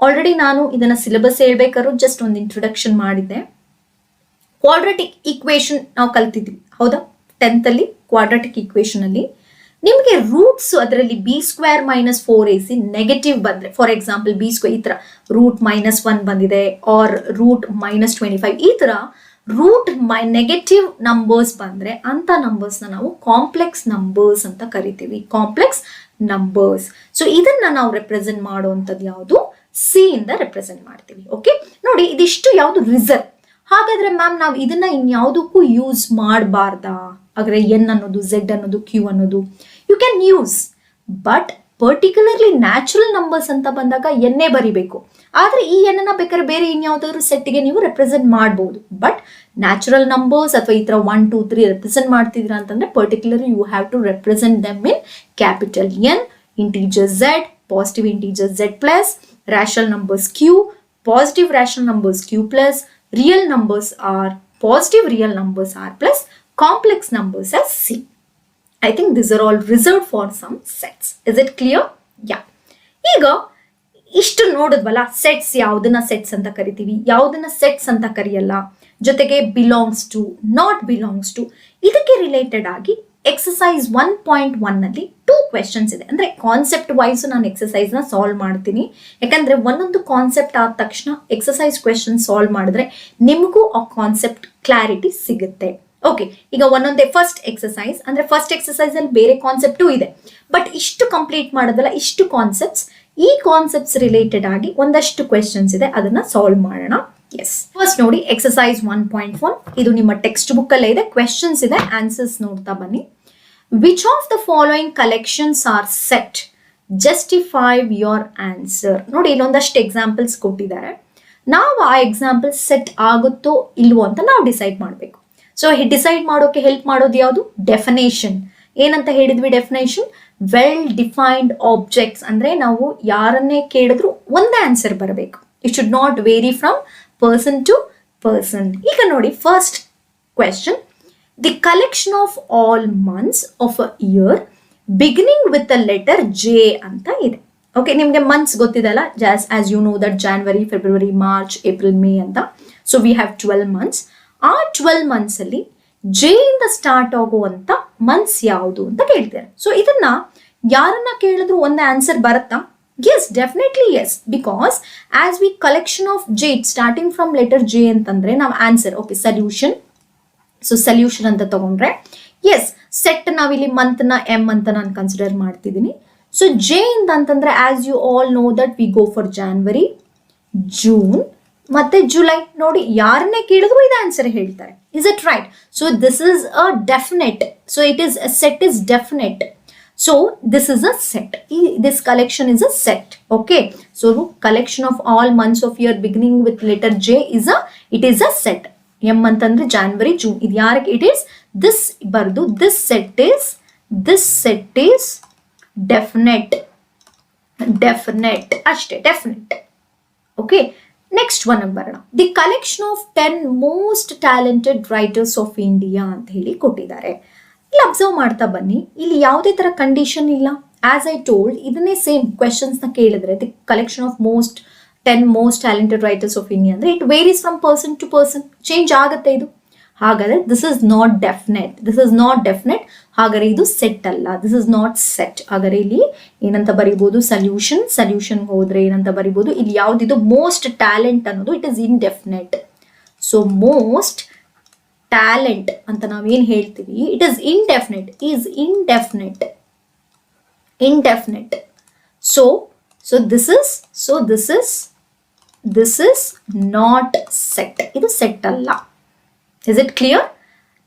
already ನಾನು ಇದನ್ನ ಸಿಲೆಬಸ್ ಹೇಳ್ಬೇಕಾದ್ರೂ ಜಸ್ಟ್ ಒಂದು ಇಂಟ್ರೊಡಕ್ಷನ್ ಮಾಡಿದ್ದೆ. ಕ್ವಾಡ್ರಾಟಿಕ್ ಈಕ್ವೇಶನ್ ನಾವು ಕಲ್ತಿದ್ವಿ, ಹೌದಾ? 10th ಅಲ್ಲಿ ಕ್ವಾಡ್ರಾಟಿಕ್ ಈಕ್ವೇಶನ್ ಅಲ್ಲಿ ನಿಮಗೆ ರೂಟ್ಸ್ ಅದರಲ್ಲಿ B square minus 4ac negative ಬಂದ್ರೆ, ಫಾರ್ ಎಕ್ಸಾಂಪಲ್ ಬಿ ಸ್ಕ್ವೇರ್ ಈ ತರ ರೂಟ್ -1 ಬಂದಿದೆ, ಆರ್ ರೂಟ್ -25, ಈ ತರ ರೂಟ್ ನೆಗೆಟಿವ್ ನಂಬರ್ಸ್ ಬಂದ್ರೆ ಅಂತ ನಂಬರ್ಸ್ ನಾವು ಕಾಂಪ್ಲೆಕ್ಸ್ ನಂಬರ್ಸ್ ಅಂತ ಕರಿತೀವಿ. Complex numbers. ಸೊ ಇದನ್ನ ನಾವು ರೆಪ್ರೆಸೆಂಟ್ ಮಾಡುವಂಥದ್ದು ಯಾವುದು? ಸಿ ಇಂದ ರೆಪ್ರೆಸೆಂಟ್ ಮಾಡ್ತೀವಿ. ಓಕೆ, ನೋಡಿ ಇದಿಷ್ಟು ಯಾವುದು ರಿಸರ್ವ್. ಹಾಗಾದ್ರೆ ಮ್ಯಾಮ್ ನಾವು ಇದನ್ನ ಇನ್ಯಾವುದಕ್ಕೂ ಯೂಸ್ ಮಾಡಬಾರ್ದಾ? ಹಾಗಾದ್ರೆ ಎನ್ ಅನ್ನೋದು, ಝೆಡ್ ಅನ್ನೋದು, ಕ್ಯೂ ಅನ್ನೋದು you can use, but particularly natural numbers ಅಂತ ಬಂದಾಗ ಎನ್ನೇ ಬರಿಬೇಕು. ಆದ್ರೆ ಈ ಎನ್ನ ಬೇಕಾದ್ರೆ ಬೇರೆ ಇನ್ಯಾವುದಾದ್ರು ಸೆಟ್ಗೆ ನೀವು ರೆಪ್ರೆಸೆಂಟ್ ಮಾಡಬಹುದು. ಬಟ್ ನ್ಯಾಚುರಲ್ ನಂಬರ್ಸ್ ಅಥವಾ ಈ ತರ 1, 2, 3 ರೆಪ್ರೆಸೆಂಟ್ ಮಾಡ್ತಿದ್ರ ಅಂತಂದ್ರೆ particularly you have to represent them in capital N, integer Z, positive integer Z plus, rational numbers q, positive rational numbers q plus, real numbers are positive real numbers r plus, complex numbers as c. I think these are all reserved for some sets. Is it clear? Yeah. ಈಗ ಇಷ್ಟು ನೋಡಿದ್ವಲ್ಲ, sets ಯಾವುದನ್ನ sets ಅಂತ ಕರಿತೀವಿ, ಯಾವುದನ್ನ sets ಅಂತ ಕರೆಯಲ್ಲ, ಜೊತೆಗೆ belongs to, not belongs to. ಇದಕ್ಕೆ ರಿಲೇಟೆಡ್ ಆಗಿ ಎಕ್ಸಸೈಸ್ 1.1 ನಲ್ಲಿ 2 ಕ್ವೆಶನ್ಸ್ ಇದೆ. ಅಂದ್ರೆ ಕಾನ್ಸೆಪ್ಟ್ ವೈಸ್ ನಾನು ಎಕ್ಸಸೈಸ್ ನ ಸಾಲ್ವ್ ಮಾಡ್ತೀನಿ. ಯಾಕಂದ್ರೆ ಒಂದೊಂದು ಕಾನ್ಸೆಪ್ಟ್ ಆದ ತಕ್ಷಣ ಎಕ್ಸಸೈಸ್ ಕ್ವೆಶನ್ ಸಾಲ್ವ್ ಮಾಡಿದ್ರೆ ನಿಮಗೂ ಆ ಕಾನ್ಸೆಪ್ಟ್ ಕ್ಲಾರಿಟಿ ಸಿಗುತ್ತೆ. ಓಕೆ, ಈಗ ಒಂದೊಂದೇ ಫಸ್ಟ್ ಎಕ್ಸಸೈಸ್ ಅಂದ್ರೆ ಫಸ್ಟ್ ಎಕ್ಸಸೈಸ್ ಅಲ್ಲಿ ಬೇರೆ ಕಾನ್ಸೆಪ್ಟು ಇದೆ, ಬಟ್ ಇಷ್ಟು ಕಂಪ್ಲೀಟ್ ಮಾಡೋದಲ್ಲ, ಇಷ್ಟು ಕಾನ್ಸೆಪ್ಟ್ಸ್, ಈ ಕಾನ್ಸೆಪ್ಟ್ಸ್ ರಿಲೇಟೆಡ್ ಆಗಿ ಒಂದಷ್ಟು ಕ್ವೆಶನ್ಸ್ ಇದೆ, ಅದನ್ನ ಸಾಲ್ವ್ ಮಾಡೋಣ. ಎಸ್, ಫಸ್ಟ್ ನೋಡಿ ಎಕ್ಸಸೈಸ್ 1.1, ಇದು ನಿಮ್ಮ ಟೆಕ್ಸ್ಟ್ ಬುಕ್ ಅಲ್ಲೇ ಇದೆ, ಕ್ವೆಶನ್ಸ್ ಇದೆ, ಆನ್ಸರ್ಸ್ ನೋಡ್ತಾ ಬನ್ನಿ. Which of the following collections are set, justify your answer. ನೋಡಿ ಇಲ್ಲೊಂದಷ್ಟು ಎಕ್ಸಾಂಪಲ್ಸ್ ಕೊಟ್ಟಿದ್ದಾರೆ, ನಾವು ಆ ಎಕ್ಸಾಂಪಲ್ ಸೆಟ್ ಆಗುತ್ತೋ ಇಲ್ವೋ ಅಂತ ನಾವು ಡಿಸೈಡ್ ಮಾಡಬೇಕು. ಸೊ ಡಿಸೈಡ್ ಮಾಡೋಕೆ ಹೆಲ್ಪ್ ಮಾಡೋದು ಯಾವುದು? ಡೆಫಿನೇಷನ್. ಏನಂತ ಹೇಳಿದ್ವಿ ಡೆಫಿನೇಷನ್? Well defined objects. ಅಂದ್ರೆ ನಾವು ಯಾರನ್ನೇ ಕೇಳಿದ್ರು ಒಂದೇ ಆನ್ಸರ್ ಬರಬೇಕು. It should not vary from person to person. ಈಗ ನೋಡಿ first question, the collection of all months of a year beginning with a letter J ಅಂತ ಇದೆ. ಓಕೆ, ನಿಮ್ಗೆ ಮಂತ್ಸ್ ಗೊತ್ತಿದೆಲ್ಲ, as you know that January, February, March, April, May ಅಂತ. So we have 12 months. ಆ 12 months ಅಲ್ಲಿ J ಇಂದ start ಆಗುವಂತ months ಯಾವುದು ಅಂತ ಕೇಳ್ತಾರೆ. ಸೊ ಇದನ್ನ ಯಾರನ್ನ ಕೇಳಿದ್ರು ಒಂದೇ ಆನ್ಸರ್ ಬರುತ್ತಾ? Yes, definitely yes, because as we collection of J starting from letter J ಅಂತಂದ್ರೆ ನಾವು answer, okay solution. So solution ಅಂತ ತಗೊಂಡ್ರೆ ಎಸ್, ಸೆಟ್ ನಾವಿಲ್ಲಿ ಮಂತ್ ನ ಎಂ ಅಂತ ನಾನು ಕನ್ಸಿಡರ್ ಮಾಡ್ತಿದ್ದೀನಿ. ಸೊ ಜೆ ಇಂದ ಅಂತಂದ್ರೆ as you all know that we go for January, June ಮತ್ತೆ ಜುಲೈ. ನೋಡಿ ಯಾರನ್ನೇ ಕೇಳಿದ್ರು ಇದು ಆನ್ಸರ್ ಹೇಳ್ತಾರೆ. Is it right? So this is a definite. So it is set is definite. So this is a set. This collection is a set. Okay, so collection of all months of year beginning with letter J it is a set. M ಅಂತಂದ್ರೆ January, June. ಇದು ಯಾರಿಗೆ? It is this ಬರ್ದು this set is definite. Definite ಅಷ್ಟೇ, definite. Okay, next one ಬರೋಣ. The collection of 10 most talented writers of India ಅಂತ ಹೇಳಿ ಕೊಟ್ಟಿದ್ದಾರೆ. ಇಲ್ಲಿ ಅಬ್ಸರ್ವ್ ಮಾಡ್ತಾ ಬನ್ನಿ, ಇಲ್ಲಿ ಯಾವುದೇ ತರ ಕಂಡೀಷನ್ ಇಲ್ಲ. ಆಸ್ ಐ ಟೋಲ್ಡ್, ಇದನ್ನೇ ಸೇಮ್ ಕ್ವೆಶನ್ಸ್ ನ ಕೇಳಿದ್ರೆ the collection of 10 most talented writers of India ಅಂದ್ರೆ it varies from person to person, change ಆಗುತ್ತೆ ಇದು. ಹಾಗಾದ್ರೆ ದಿಸ್ ಇಸ್ ನಾಟ್ ಡೆಫಿನೆಟ್. ಹಾಗಾದ್ರೆ ಇದು ಸೆಟ್ ಅಲ್ಲ, ದಿಸ್ ಇಸ್ ನಾಟ್ ಸೆಟ್. ಹಾಗಾದ್ರೆ ಇಲ್ಲಿ ಏನಂತ ಬರೀಬಹುದು? ಸಲ್ಯೂಷನ್ ಹೋದ್ರೆ ಏನಂತ ಬರೀಬಹುದು? ಇಲ್ಲಿ ಯಾವ್ದಿದು ಮೋಸ್ಟ್ ಟ್ಯಾಲೆಂಟ್ ಅನ್ನೋದು it is indefinite. So most talent ಅಂತ ನಾವೇನ್ ಹೇಳ್ತೀವಿ, it is indefinite. So this is not set. ಇದು ಸೆಟ್ ಅಲ್ಲ. Is it clear?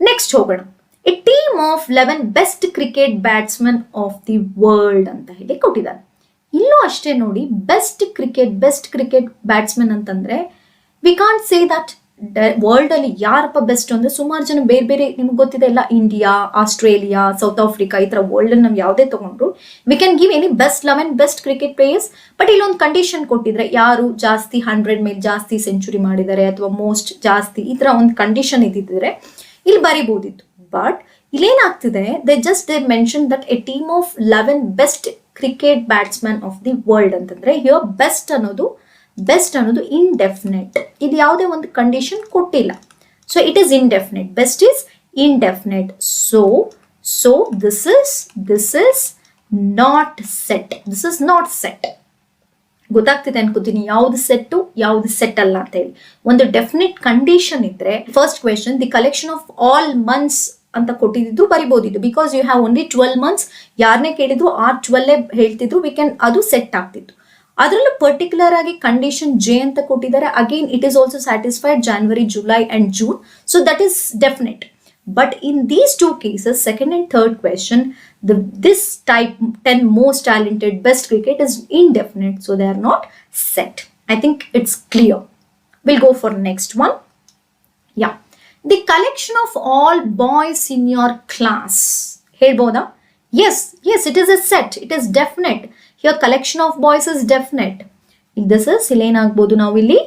Next ಹೋಗೋಣ. A team of 11 best cricket batsmen of the world ಅಂತ ಹೇಳಿ ಕೊಟ್ಟಿದ್ದಾರೆ. ಇಲ್ಲೂ ಅಷ್ಟೇ ನೋಡಿ, ಬೆಸ್ಟ್ ಕ್ರಿಕೆಟ್ ಬ್ಯಾಟ್ಸ್ಮನ್ ಅಂತಂದ್ರೆ we can't say that world ಅಲ್ಲಿ ಯಾರಪ್ಪ ಬೆಸ್ಟ್ ಅಂದ್ರೆ ಸುಮಾರು ಜನ ಬೇರೆ ಬೇರೆ ನಿಮ್ಗೆ ಗೊತ್ತಿದೆ ಎಲ್ಲ, ಇಂಡಿಯಾ, ಆಸ್ಟ್ರೇಲಿಯಾ, ಸೌತ್ ಆಫ್ರಿಕಾ, ಈ ತರ ವರ್ಲ್ಡ್ ಅಲ್ಲಿ ನಾವು ಯಾವುದೇ ತಗೊಂಡ್ರು we can give any best 11 best cricket players. But ಇಲ್ಲೊಂದು ಕಂಡೀಷನ್ ಕೊಟ್ಟಿದ್ರೆ, ಯಾರು ಜಾಸ್ತಿ 100 ಮೇಲೆ ಜಾಸ್ತಿ ಸೆಂಚುರಿ ಮಾಡಿದ್ದಾರೆ ಅಥವಾ ಮೋಸ್ಟ್ ಜಾಸ್ತಿ, ಈ ತರ ಒಂದು ಕಂಡೀಷನ್ ಇದ್ದಿದ್ರೆ ಇಲ್ಲಿ ಬರಿಬಹುದಿತ್ತು. ಬಟ್ ಇಲ್ಲೇನಾಗ್ತಿದೆ, they mention that a team of 11 best cricket batsman of the world ಅಂತಂದ್ರೆ ಹಿಯರ್ ಬೆಸ್ಟ್ ಅನ್ನೋದು ಇಂಡೆಫಿನೆಟ್. ಇದು ಯಾವುದೇ ಒಂದು ಕಂಡೀಷನ್ ಕೊಟ್ಟಿಲ್ಲ. So it is indefinite. Best is indefinite. So this is not set. ಗೊತ್ತಾಗ್ತಿದೆ ಅನ್ಕೋತೀನಿ ಯಾವ್ದು ಸೆಟ್ಟು ಯಾವ್ದು ಸೆಟ್ ಅಲ್ಲ ಅಂತ ಹೇಳಿ. ಒಂದು ಡೆಫಿನೆಟ್ ಕಂಡೀಷನ್ ಇದ್ರೆ, first question the collection of all months ಅಂತ ಕೊಟ್ಟಿದ್ರು ಬರಿಬೋದಿತ್ತು. Because you have only 12 months. ಯಾರನ್ನೇ ಕೇಳಿದ್ರು ಆ 12 ಹೇಳ್ತಿದ್ರು, ಅದು ಸೆಟ್ ಆಗ್ತಿತ್ತು. ಅದರಲ್ಲೂ ಪರ್ಟಿಕ್ಯುಲರ್ ಆಗಿ ಕಂಡೀಷನ್ ಜೆ ಅಂತ ಕೊಟ್ಟಿದ್ದಾರೆ. Again it is also satisfied January, July and June. So that is definite. But in these two cases, second and third question, this type 10 most talented best cricket is indefinite, so they are not set. I think it's clear. We'll go for next one. Yeah, the collection of all boys in your class. Helboda? Yes, it is a set. It is definite. Here collection of boys is definite. This is Helena agbodu. Now ಇಲ್ಲಿ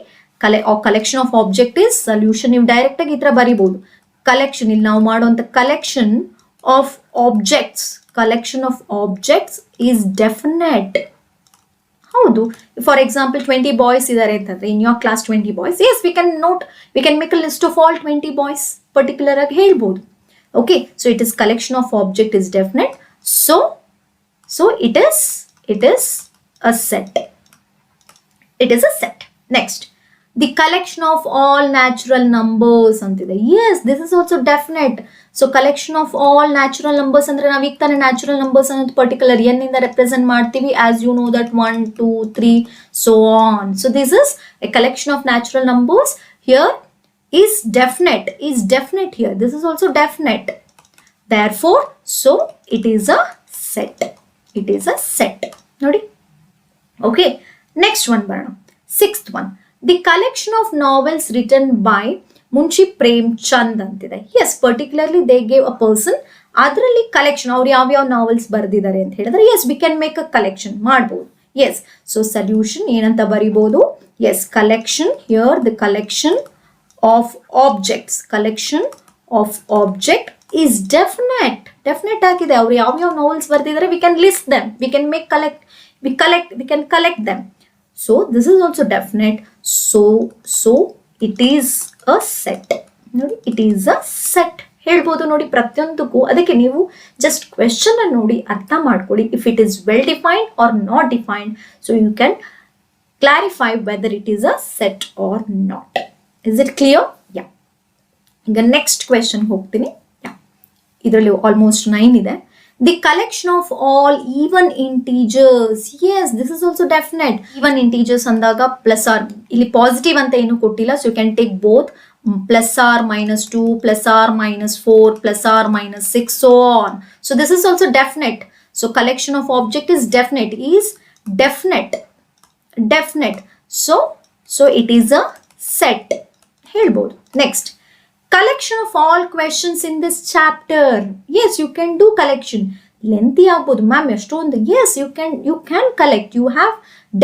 collection of object is solution. ನೀವು direct ಆಗಿ ಇತರ ಬರಿಬಹುದು. Collection ಇಲ್ಲಿ ನಾವು ಮಾಡುವಂತ collection of objects is definite. ಹೌದು, for example 20 boys ಇದ್ದಾರೆ ಅಂತಂದ್ರೆ in your class 20 boys, yes we can make a list of all 20 boys particular ಆಗಿ ಹೇಳ್ಬೋದು. Okay, so it is collection of object is definite. So So it is a set. It is a set. Next, the collection of all natural numbers antide. Yes, this is also definite. So collection of all natural numbers andre navu ಈಗ ತಾನೆ natural numbers ಅನ್ನೋದು particular n ಇಂದ represent ಮಾಡ್ತೀವಿ, as you know that 1 2 3 so on. So this is a collection of natural numbers. Here is definite here. This is also definite. Therefore, so it is a set. It is a set. Nodi. Okay. Next one ಬರೋಣ. Sixth one. The collection of novels written by Munshi Premchand ಅಂತಿದೆ. Yes, particularly they gave a person. ಅದರಲ್ಲಿ collection ಅವ್ರು ಯಾವ್ಯಾವ novels ಬರೆದಿದ್ದಾರೆ ಅಂತ ಹೇಳಿದ್ರೆ, yes, we can make a collection ಮಾಡ್ಬೋದು. Yes, so solution ಏನಂತ ಬರಿಬೋದು? Yes, collection. Here the collection of objects. Collection of object is definite. Definite ಆಗಿದೆ. ಅವ್ರು ಯಾವ್ಯಾವ ನಾವೆಲ್ಸ್ ಬರೆದಿದ್ದಾರೆ, we can list them. We can make we can collect them. So this is also definite. So it is a set. ನೋಡಿ, it is a set ಹೇಳ್ಬೋದು. ನೋಡಿ, ಪ್ರತಿಯೊಂದಕ್ಕೂ ಅದಕ್ಕೆ ನೀವು ಜಸ್ಟ್ ಕ್ವೆಶ್ಚನ್ ಅನ್ನು ನೋಡಿ ಅರ್ಥ ಮಾಡ್ಕೊಳ್ಳಿ. If it is well defined or not defined, so you can clarify whether it is a set or not. Is it clear? Yeah. ಈಗ ನೆಕ್ಸ್ಟ್ ಕ್ವೆಶ್ಚನ್ ಹೋಗ್ತೀನಿ. ಯಾ, ಇದರಲ್ಲಿ ಆಲ್ಮೋಸ್ಟ್ 9 ಇದೆ. The collection of all even integers. Yes, this is also definite. Even integers ಅಂದಾಗ plus r, ಇಲ್ಲಿ positive ಅಂತ ಏನು ಕೊಟ್ಟಿಲ್ಲ, so you can take both plus r minus 2, plus r minus 4, plus r minus 6, so on. So this is also definite. So collection of object is definite. Definite. So it is a set. ಹೇಳ್ಬೋದು. Next. Collection of all questions in this chapter. Yes, you can do collection. Lengthy ಆಗ್ಬೋದು ma'am ಎಷ್ಟೊಂದು. Yes, you can collect. You have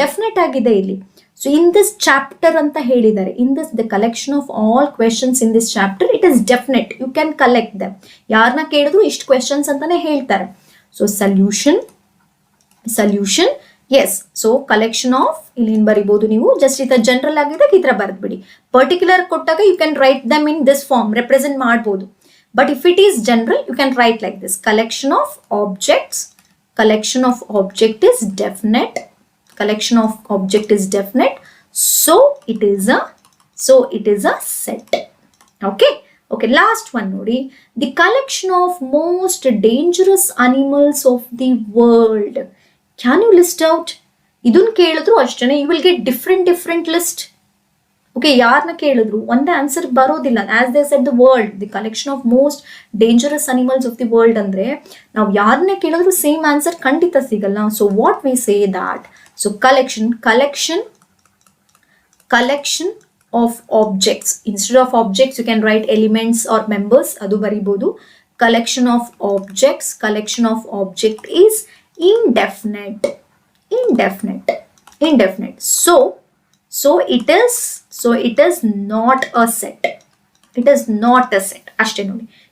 definite ಆಗಿದೆ ಇಲ್ಲಿ. So in this chapter ಅಂತ ಹೇಳಿದ್ದಾರೆ. In this the collection of all questions in this chapter, it is definite. You can collect them. ಯಾರನ್ನ ಕೇಳಿದ್ರು ಇಷ್ಟು questions ಅಂತಾನೆ ಹೇಳ್ತಾರೆ. So solution. Yes, so collection of, ಇಲ್ಲಿ ಬರಿಬಹುದು ನೀವು, ಜಸ್ಟ್ ಇತ ಜನರಲ್ ಆಗಿದ್ದಾಗ ಈ ತರ ಬರೆದ್ಬಿಡಿ. ಪರ್ಟಿಕ್ಯುಲರ್ ಕೊಟ್ಟಾಗ you can write them in this form, represent ಮಾಡಬಹುದು. But if it is general, you can write like this. Collection of objects. Collection of object is definite. Collection of object is definite. So it is a set. Okay, last one nodi. The collection of most dangerous animals of the world. Can you list out? ಇದನ್ನ ಕೇಳಿದ್ರು ಅಷ್ಟೇ, you will get different list. Okay, ಯಾರನ್ನ ಕೇಳಿದ್ರು ಒಂದೇ answer ಬರೋದಿಲ್ಲ. As they said the world, the collection of most dangerous animals of the world ಅಂದ್ರೆ ನಾವು ಯಾರನ್ನ ಕೇಳಿದ್ರು ಸೇಮ್ ಆನ್ಸರ್ ಖಂಡಿತ ಸಿಗಲ್ಲ. So what we say that, so collection of objects. Instead of objects, you can write elements or members. ಅದು ಬರಿಬಹುದು. Collection of object is indefinite. So it is not a set. ಅಷ್ಟೇ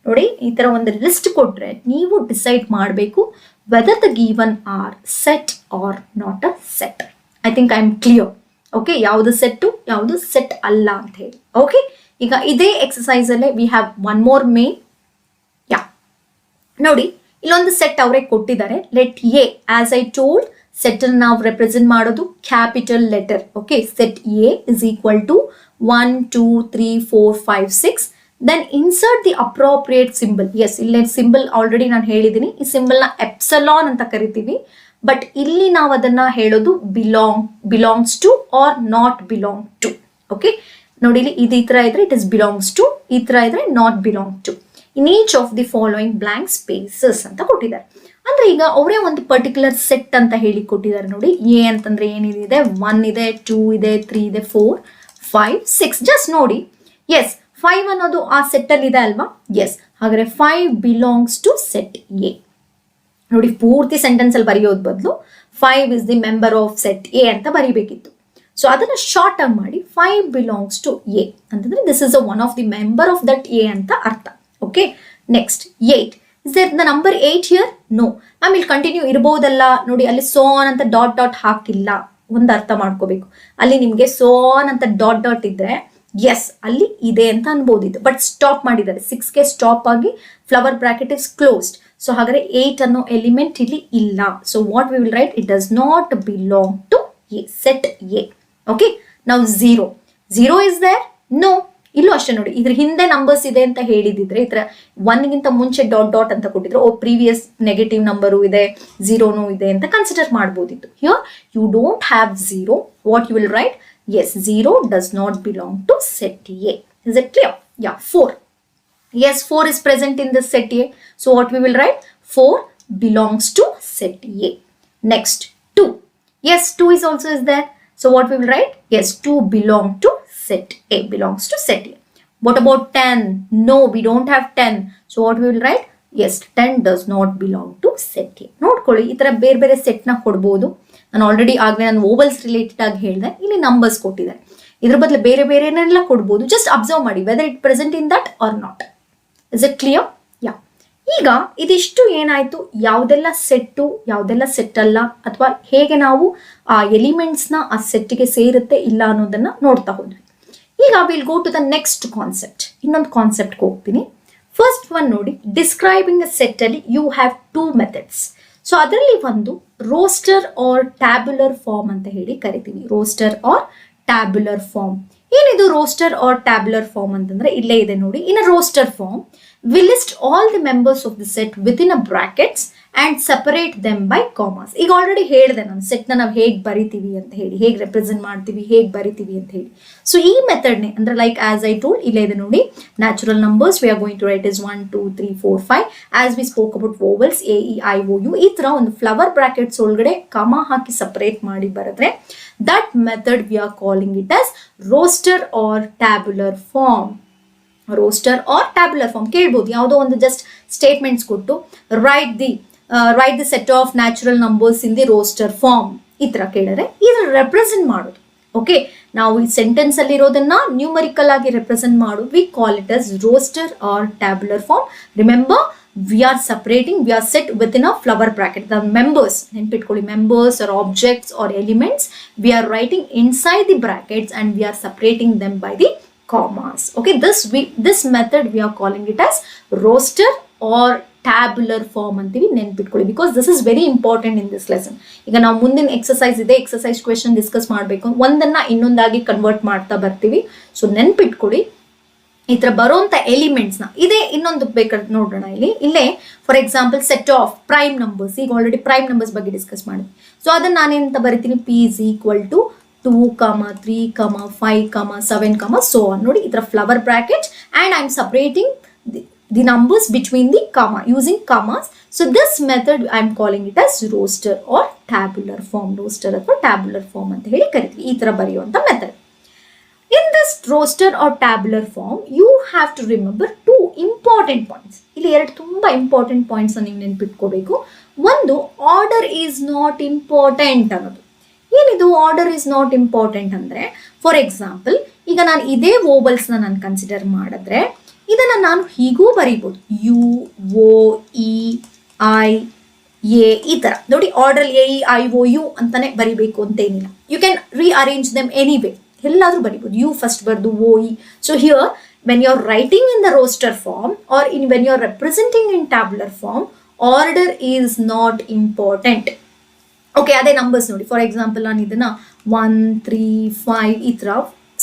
ನೋಡಿ ಈ ತರ ಒಂದು list ಕೊಟ್ರೆ ನೀವು ಡಿಸೈಡ್ ಮಾಡಬೇಕು whether the given are set or not a set. I think I am clear. Okay, ಯಾವುದು ಸೆಟ್ ಯಾವುದು ಸೆಟ್ ಅಲ್ಲ ಅಂತ ಹೇಳಿ. ಓಕೆ, ಈಗ ಇದೇ ಎಕ್ಸಸೈಸ್ ಅಲ್ಲೇ we have one more main. ನೋಡಿ ಇಲ್ಲೊಂದು ಸೆಟ್ ಅವರೇ ಕೊಟ್ಟಿದ್ದಾರೆ. Let A, as I told, set ಅನ್ನು ನಾವು ರೆಪ್ರೆಸೆಂಟ್ ಮಾಡೋದು capital letter. Okay, set A is equal to 1 2 3 4 5 6. Then insert the appropriate symbol. Yes, ಇಲ್ಲಿ ಸಿಂಬಲ್ ಆಲ್ರೆಡಿ ನಾನು ಹೇಳಿದ್ದೀನಿ. ಈ ಸಿಂಬಲ್ನ ಎಪ್ಸಲಾನ್ ಅಂತ ಕರಿತೀವಿ. ಬಟ್ ಇಲ್ಲಿ ನಾವು ಅದನ್ನ ಹೇಳೋದು belongs to or not belong to. Okay, ನೋಡಿ ಇಲ್ಲಿ ಇದು ಈ ತರ ಇದ್ರೆ ಇಟ್ ಇಸ್ ಬಿಲಾಂಗ್ಸ್ ಟು, ಈ ತರ ಇದ್ರೆ not belong to. In each of the following blank spaces ಅಂತ ಕೊಟ್ಟಿದ್ದಾರೆ. ಅಂದ್ರೆ ಈಗ ಅವರೇ ಒಂದು ಪರ್ಟಿಕ್ಯುಲರ್ ಸೆಟ್ ಅಂತ ಹೇಳಿ ಕೊಟ್ಟಿದ್ದಾರೆ. ನೋಡಿ, ಎ ಅಂತಂದ್ರೆ ಏನಿದೆ, 1 ಇದೆ, 2 ಇದೆ, 3 ಇದೆ, 4 5 6. ಜಸ್ಟ್ ನೋಡಿ, ಎಸ್ 5 ಅನ್ನೋದು ಆ ಸೆಟ್ ಅಲ್ಲಿ ಇದೆ ಅಲ್ವಾ? ಎಸ್, ಹಾಗಾದ್ರೆ 5 ಬಿಲಾಂಗ್ಸ್ ಟು ಸೆಟ್ ಎ. ನೋಡಿ, ಪೂರ್ತಿ ಸೆಂಟೆನ್ಸ್ ಅಲ್ಲಿ ಬರೆಯೋದ್ ಬದಲು 5 is the member of set A ಅಂತ ಬರಿಬೇಕಿತ್ತು. ಸೊ ಅದನ್ನ ಶಾರ್ಟ್ ಆಗಿ ಮಾಡಿ 5 ಬಿಲಾಂಗ್ಸ್ ಟು ಎ ಅಂತಂದ್ರೆ this is one of the member of that A ಅಂತ ಅರ್ಥ. Okay, next 8. Is there the number 8 here? No. Ma'am ಇಲ್ಲಿ ಕಂಟಿನ್ಯೂ ಇರಬಹುದಲ್ಲ. ನೋಡಿ, ಅಲ್ಲಿ ಸೋನ್ ಅಂತ ಡಾಟ್ ಹಾಕಿಲ್ಲ. ಒಂದು ಅರ್ಥ ಮಾಡ್ಕೋಬೇಕು. ಅಲ್ಲಿ ನಿಮ್ಗೆ ಸೋನ್ ಅಂತ ಡಾಟ್ ಇದ್ರೆ ಎಸ್ ಅಲ್ಲಿ ಇದೆ ಅಂತ ಅನ್ಬೋದಿತ್ತು, ಬಟ್ ಸ್ಟಾಪ್ ಮಾಡಿದ್ದಾರೆ, 6ಗೆ ಸ್ಟಾಪ್ ಆಗಿ flower bracket is closed. So ಹಾಗಾದ್ರೆ 8 ಅನ್ನೋ ಎಲಿಮೆಂಟ್ ಇಲ್ಲಿ ಇಲ್ಲ. So what we will write, it does not belong to A, set A. Okay, ನಾವು ಝೀರೋ ಇಸ್ ದೇರ್? ನೋ, ಇಲ್ಲೂ ಅಷ್ಟೇ ನೋಡಿ, ಇದ್ರ ಹಿಂದೆ ನಂಬರ್ಸ್ ಇದೆ ಅಂತ ಹೇಳಿದಿದ್ರೆ, ಈ ತರ 1ಗಿಂತ ಮುಂಚೆ ಡಾಟ್ ಡಾಟ್ ಅಂತ ಕೊಟ್ಟಿದ್ರೆ ಪ್ರೀವಿಯಸ್ ನೆಗೆಟಿವ್ ನಂಬರು ಇದೆ, ಝೀರೋನೂ ಇದೆ ಅಂತ ಕನ್ಸಿಡರ್ ಮಾಡ್ಬೋದಿತ್ತು. Here you don't have zero. What you will write, yes, 0 does not belong to set A. Is it clear? Yeah, 4. Yes, 4 is present in the set A. So what we will write? 4 belongs to set A. Next, 2. Yes, 2 is also is there. So what we will write? Yes, 2 belong to set A, belongs to set A. What about 10? No, we don't have 10. So what we will write? Yes, 10 does not belong to set A. ನೋಡ್ಕೊಳ್ಳಿ, ಈ ತರ ಬೇರೆ ಬೇರೆ set ನ ಕೊಡ್ಬೋದು. ನಾನು already ಆಗಲೇ ನಾನು ಓವಲ್ಸ್ ರಿಲೇಟೆಡ್ ಆಗಿ ಹೇಳಿದೆ, ಇಲ್ಲಿ ನಂಬರ್ಸ್ ಕೊಟ್ಟಿದ್ದಾರೆ, ಇದ್ರ ಬದಲು ಬೇರೆ ಬೇರೆನೆಲ್ಲ ಕೊಡ್ಬೋದು. ಜಸ್ಟ್ ಅಬ್ಸರ್ವ್ ಮಾಡಿ whether it present in that or not. Is it clear? Yeah. ಈಗ ಇದಿಷ್ಟು ಏನಾಯ್ತು, ಯಾವುದೆಲ್ಲ ಸೆಟ್ಟು ಯಾವುದೆಲ್ಲ ಸೆಟ್ ಅಲ್ಲ, ಅಥವಾ ಹೇಗೆ ನಾವು ಆ ಎಲಿಮೆಂಟ್ಸ್ನ ಆ ಸೆಟ್ಗೆ ಸೇರುತ್ತೆ ಇಲ್ಲ ಅನ್ನೋದನ್ನ ನೋಡ್ತಾ ಹೋದ್ವಿ. ಈಗ will go to the next concept. ಇನ್ನೊಂದು ಕಾನ್ಸೆಪ್ಟ್ಗೆ ಹೋಗ್ತೀನಿ. ಫಸ್ಟ್ ಒನ್ ನೋಡಿ, ಡಿಸ್ಕ್ರೈಬಿಂಗ್ ಅ ಸೆಟ್ ಅಲ್ಲಿ ಯು ಹ್ಯಾವ್ 2 ಮೆಥಡ್ಸ್. ಸೊ ಅದರಲ್ಲಿ ಒಂದು ರೋಸ್ಟರ್ ಆರ್ ಟ್ಯಾಬ್ಯುಲರ್ ಫಾರ್ಮ್ ಅಂತ ಹೇಳಿ ಕರಿತೀವಿ. Roster or tabular form. ಏನಿದು ರೋಸ್ಟರ್ ಆರ್ ಟ್ಯಾಬ್ಯುಲರ್ ಫಾರ್ಮ್ ಅಂತಂದ್ರೆ ಇಲ್ಲೇ ಇದೆ ನೋಡಿ. In a roster form we list all the members of the set with in a brackets and separate them by commas. ಈಗ already ಹೇಳಿದೆ ನಾನು ಸೆಟ್ನ ನಾವು ಹೇಗೆ ಬರಿತೀವಿ ಅಂತ ಹೇಳಿ, ಹೇಗೆ ರೆಪ್ರೆಸೆಂಟ್ ಮಾಡ್ತೀವಿ, ಹೇಗೆ ಬರಿತೀವಿ ಅಂತ ಹೇಳಿ. ಸೊ ಈ ಮೆಥಡ್ನೇ ಅಂದ್ರೆ ಲೈಕ್ ಆಸ್ ಐ ಟೋಲ್ಡ್, ಇಲ್ಲೇ ಇದೆ ನೋಡಿ, natural numbers we are going to write is 1 2 3 4 5 as we spoke about vowels A E I O U. ಈ ತರ ಒಂದು ಫ್ಲವರ್ ಬ್ರಾಕೆಟ್ಸ್ ಒಳಗಡೆ ಕಾಮ ಹಾಕಿ ಸಪರೇಟ್ ಮಾಡಿ ಬರೆದ್ರೆ that method we are calling it as roster or tabular form. Roster or tabular form ಕೇಳ್ಬೋದು, ಯಾವುದೋ ಒಂದು ಜಸ್ಟ್ ಸ್ಟೇಟ್ಮೆಂಟ್ಸ್ ಕೊಟ್ಟು write the set of natural numbers in the roster form ಈ ತರ ಕೇಳಿದ್ರೆ ಇದನ್ನ ರೆಪ್ರೆಸೆಂಟ್ ಮಾಡೋದು. ಓಕೆ, ನಾವು ಈ ಸೆಂಟೆನ್ಸ್ ಅಲ್ಲಿ ಇರೋದನ್ನ ನ್ಯೂಮರಿಕಲ್ ಆಗಿ ರೆಪ್ರೆಸೆಂಟ್ ಮಾಡೋದು. We call it as roster or tabular form. Remember, we are separating, we are set within a flower bracket. The members, ನೆನ್ಪಿಟ್ಕೊಳ್ಳಿ, members or objects or elements, we are writing inside the brackets and we are separating them by the commas. Okay, this method we are calling it as roster or tabular form ಅಂತೀವಿ, ನೆನ್ಪಿಟ್ಕೊಳ್ಳಿ. Because this is very important in this lesson. ಈಗ ನಾವು ಮುಂದಿನ exercise ಇದೆ, exercise question discuss ಮಾಡಬೇಕು, ಒಂದನ್ನ ಇನ್ನೊಂದಾಗಿ convert ಮಾಡ್ತಾ ಬರ್ತೀವಿ. ಸೊ ನೆನ್ಪಿಟ್ಕೊಳ್ಳಿ, ಈ ತರ ಬರುವಂತ ಎಲಿಮೆಂಟ್ಸ್ ನ ಇದೇ ಇನ್ನೊಂದು ಬೇಕಾದ್ರೆ ನೋಡೋಣ. ಇಲ್ಲೇ for example set of prime numbers, ಈಗ ಆಲ್ರೆಡಿ ಪ್ರೈಮ್ ನಂಬರ್ಸ್ ಬಗ್ಗೆ ಡಿಸ್ಕಸ್ ಮಾಡಿದ್ವಿ. ಸೊ ಅದನ್ನ ನಾನೇಂತ ಬರಿತೀನಿ, P is equal to 2, 3, 5, 7, so on. ನೋಡಿ, ಈ ತರ flower bracket and I am separating the numbers between the comma using commas. So this method I am calling it as roster or tabular form. Roster or tabular form ಅಂತ ಹೇಳಿ ಕರಿತೀವಿ, ಈ ತರ ಬರೆಯುವಂತ method. In this roster or tabular form you have to remember 2 important points. ಇಲ್ಲಿ ಎರಡು ತುಂಬಾ important points ನೀವು ನೆನಪಿಟ್ಕೋಬೇಕು. ಒಂದು, ಆರ್ಡರ್ ಈಸ್ ನಾಟ್ ಇಂಪಾರ್ಟೆಂಟ್ ಅನ್ನೋದು. ಏನಿದು ಆರ್ಡರ್ ಈಸ್ ನಾಟ್ ಇಂಪಾರ್ಟೆಂಟ್ ಅಂದ್ರೆ, ಫಾರ್ ಎಕ್ಸಾಂಪಲ್ ಈಗ ನಾನು ಇದೇ ವೋಬಲ್ಸ್ ನಾನು ಕನ್ಸಿಡರ್ ಮಾಡಿದ್ರೆ ಇದನ್ನ ನಾನು ಹೀಗೂ ಬರೀಬಹುದು, U O E I A ಈ ತರ. ನೋಡಿ, order A E I O U ಅಂತಾನೆ ಬರಿಬೇಕು ಅಂತ ಏನಿಲ್ಲ. You can rearrange them anyway, ಎಲ್ಲಾದ್ರೂ ಬರಿಬಹುದು. ಯು ಫಸ್ಟ್ ಬರ್ದು O E. So here when you are writing in the roster form or when you are representing in tabular form, order is not important. Okay, ಅದೇ numbers ನೋಡಿ, for example ನಾನು ಇದನ್ನ 1 3 5 ಈ ತರ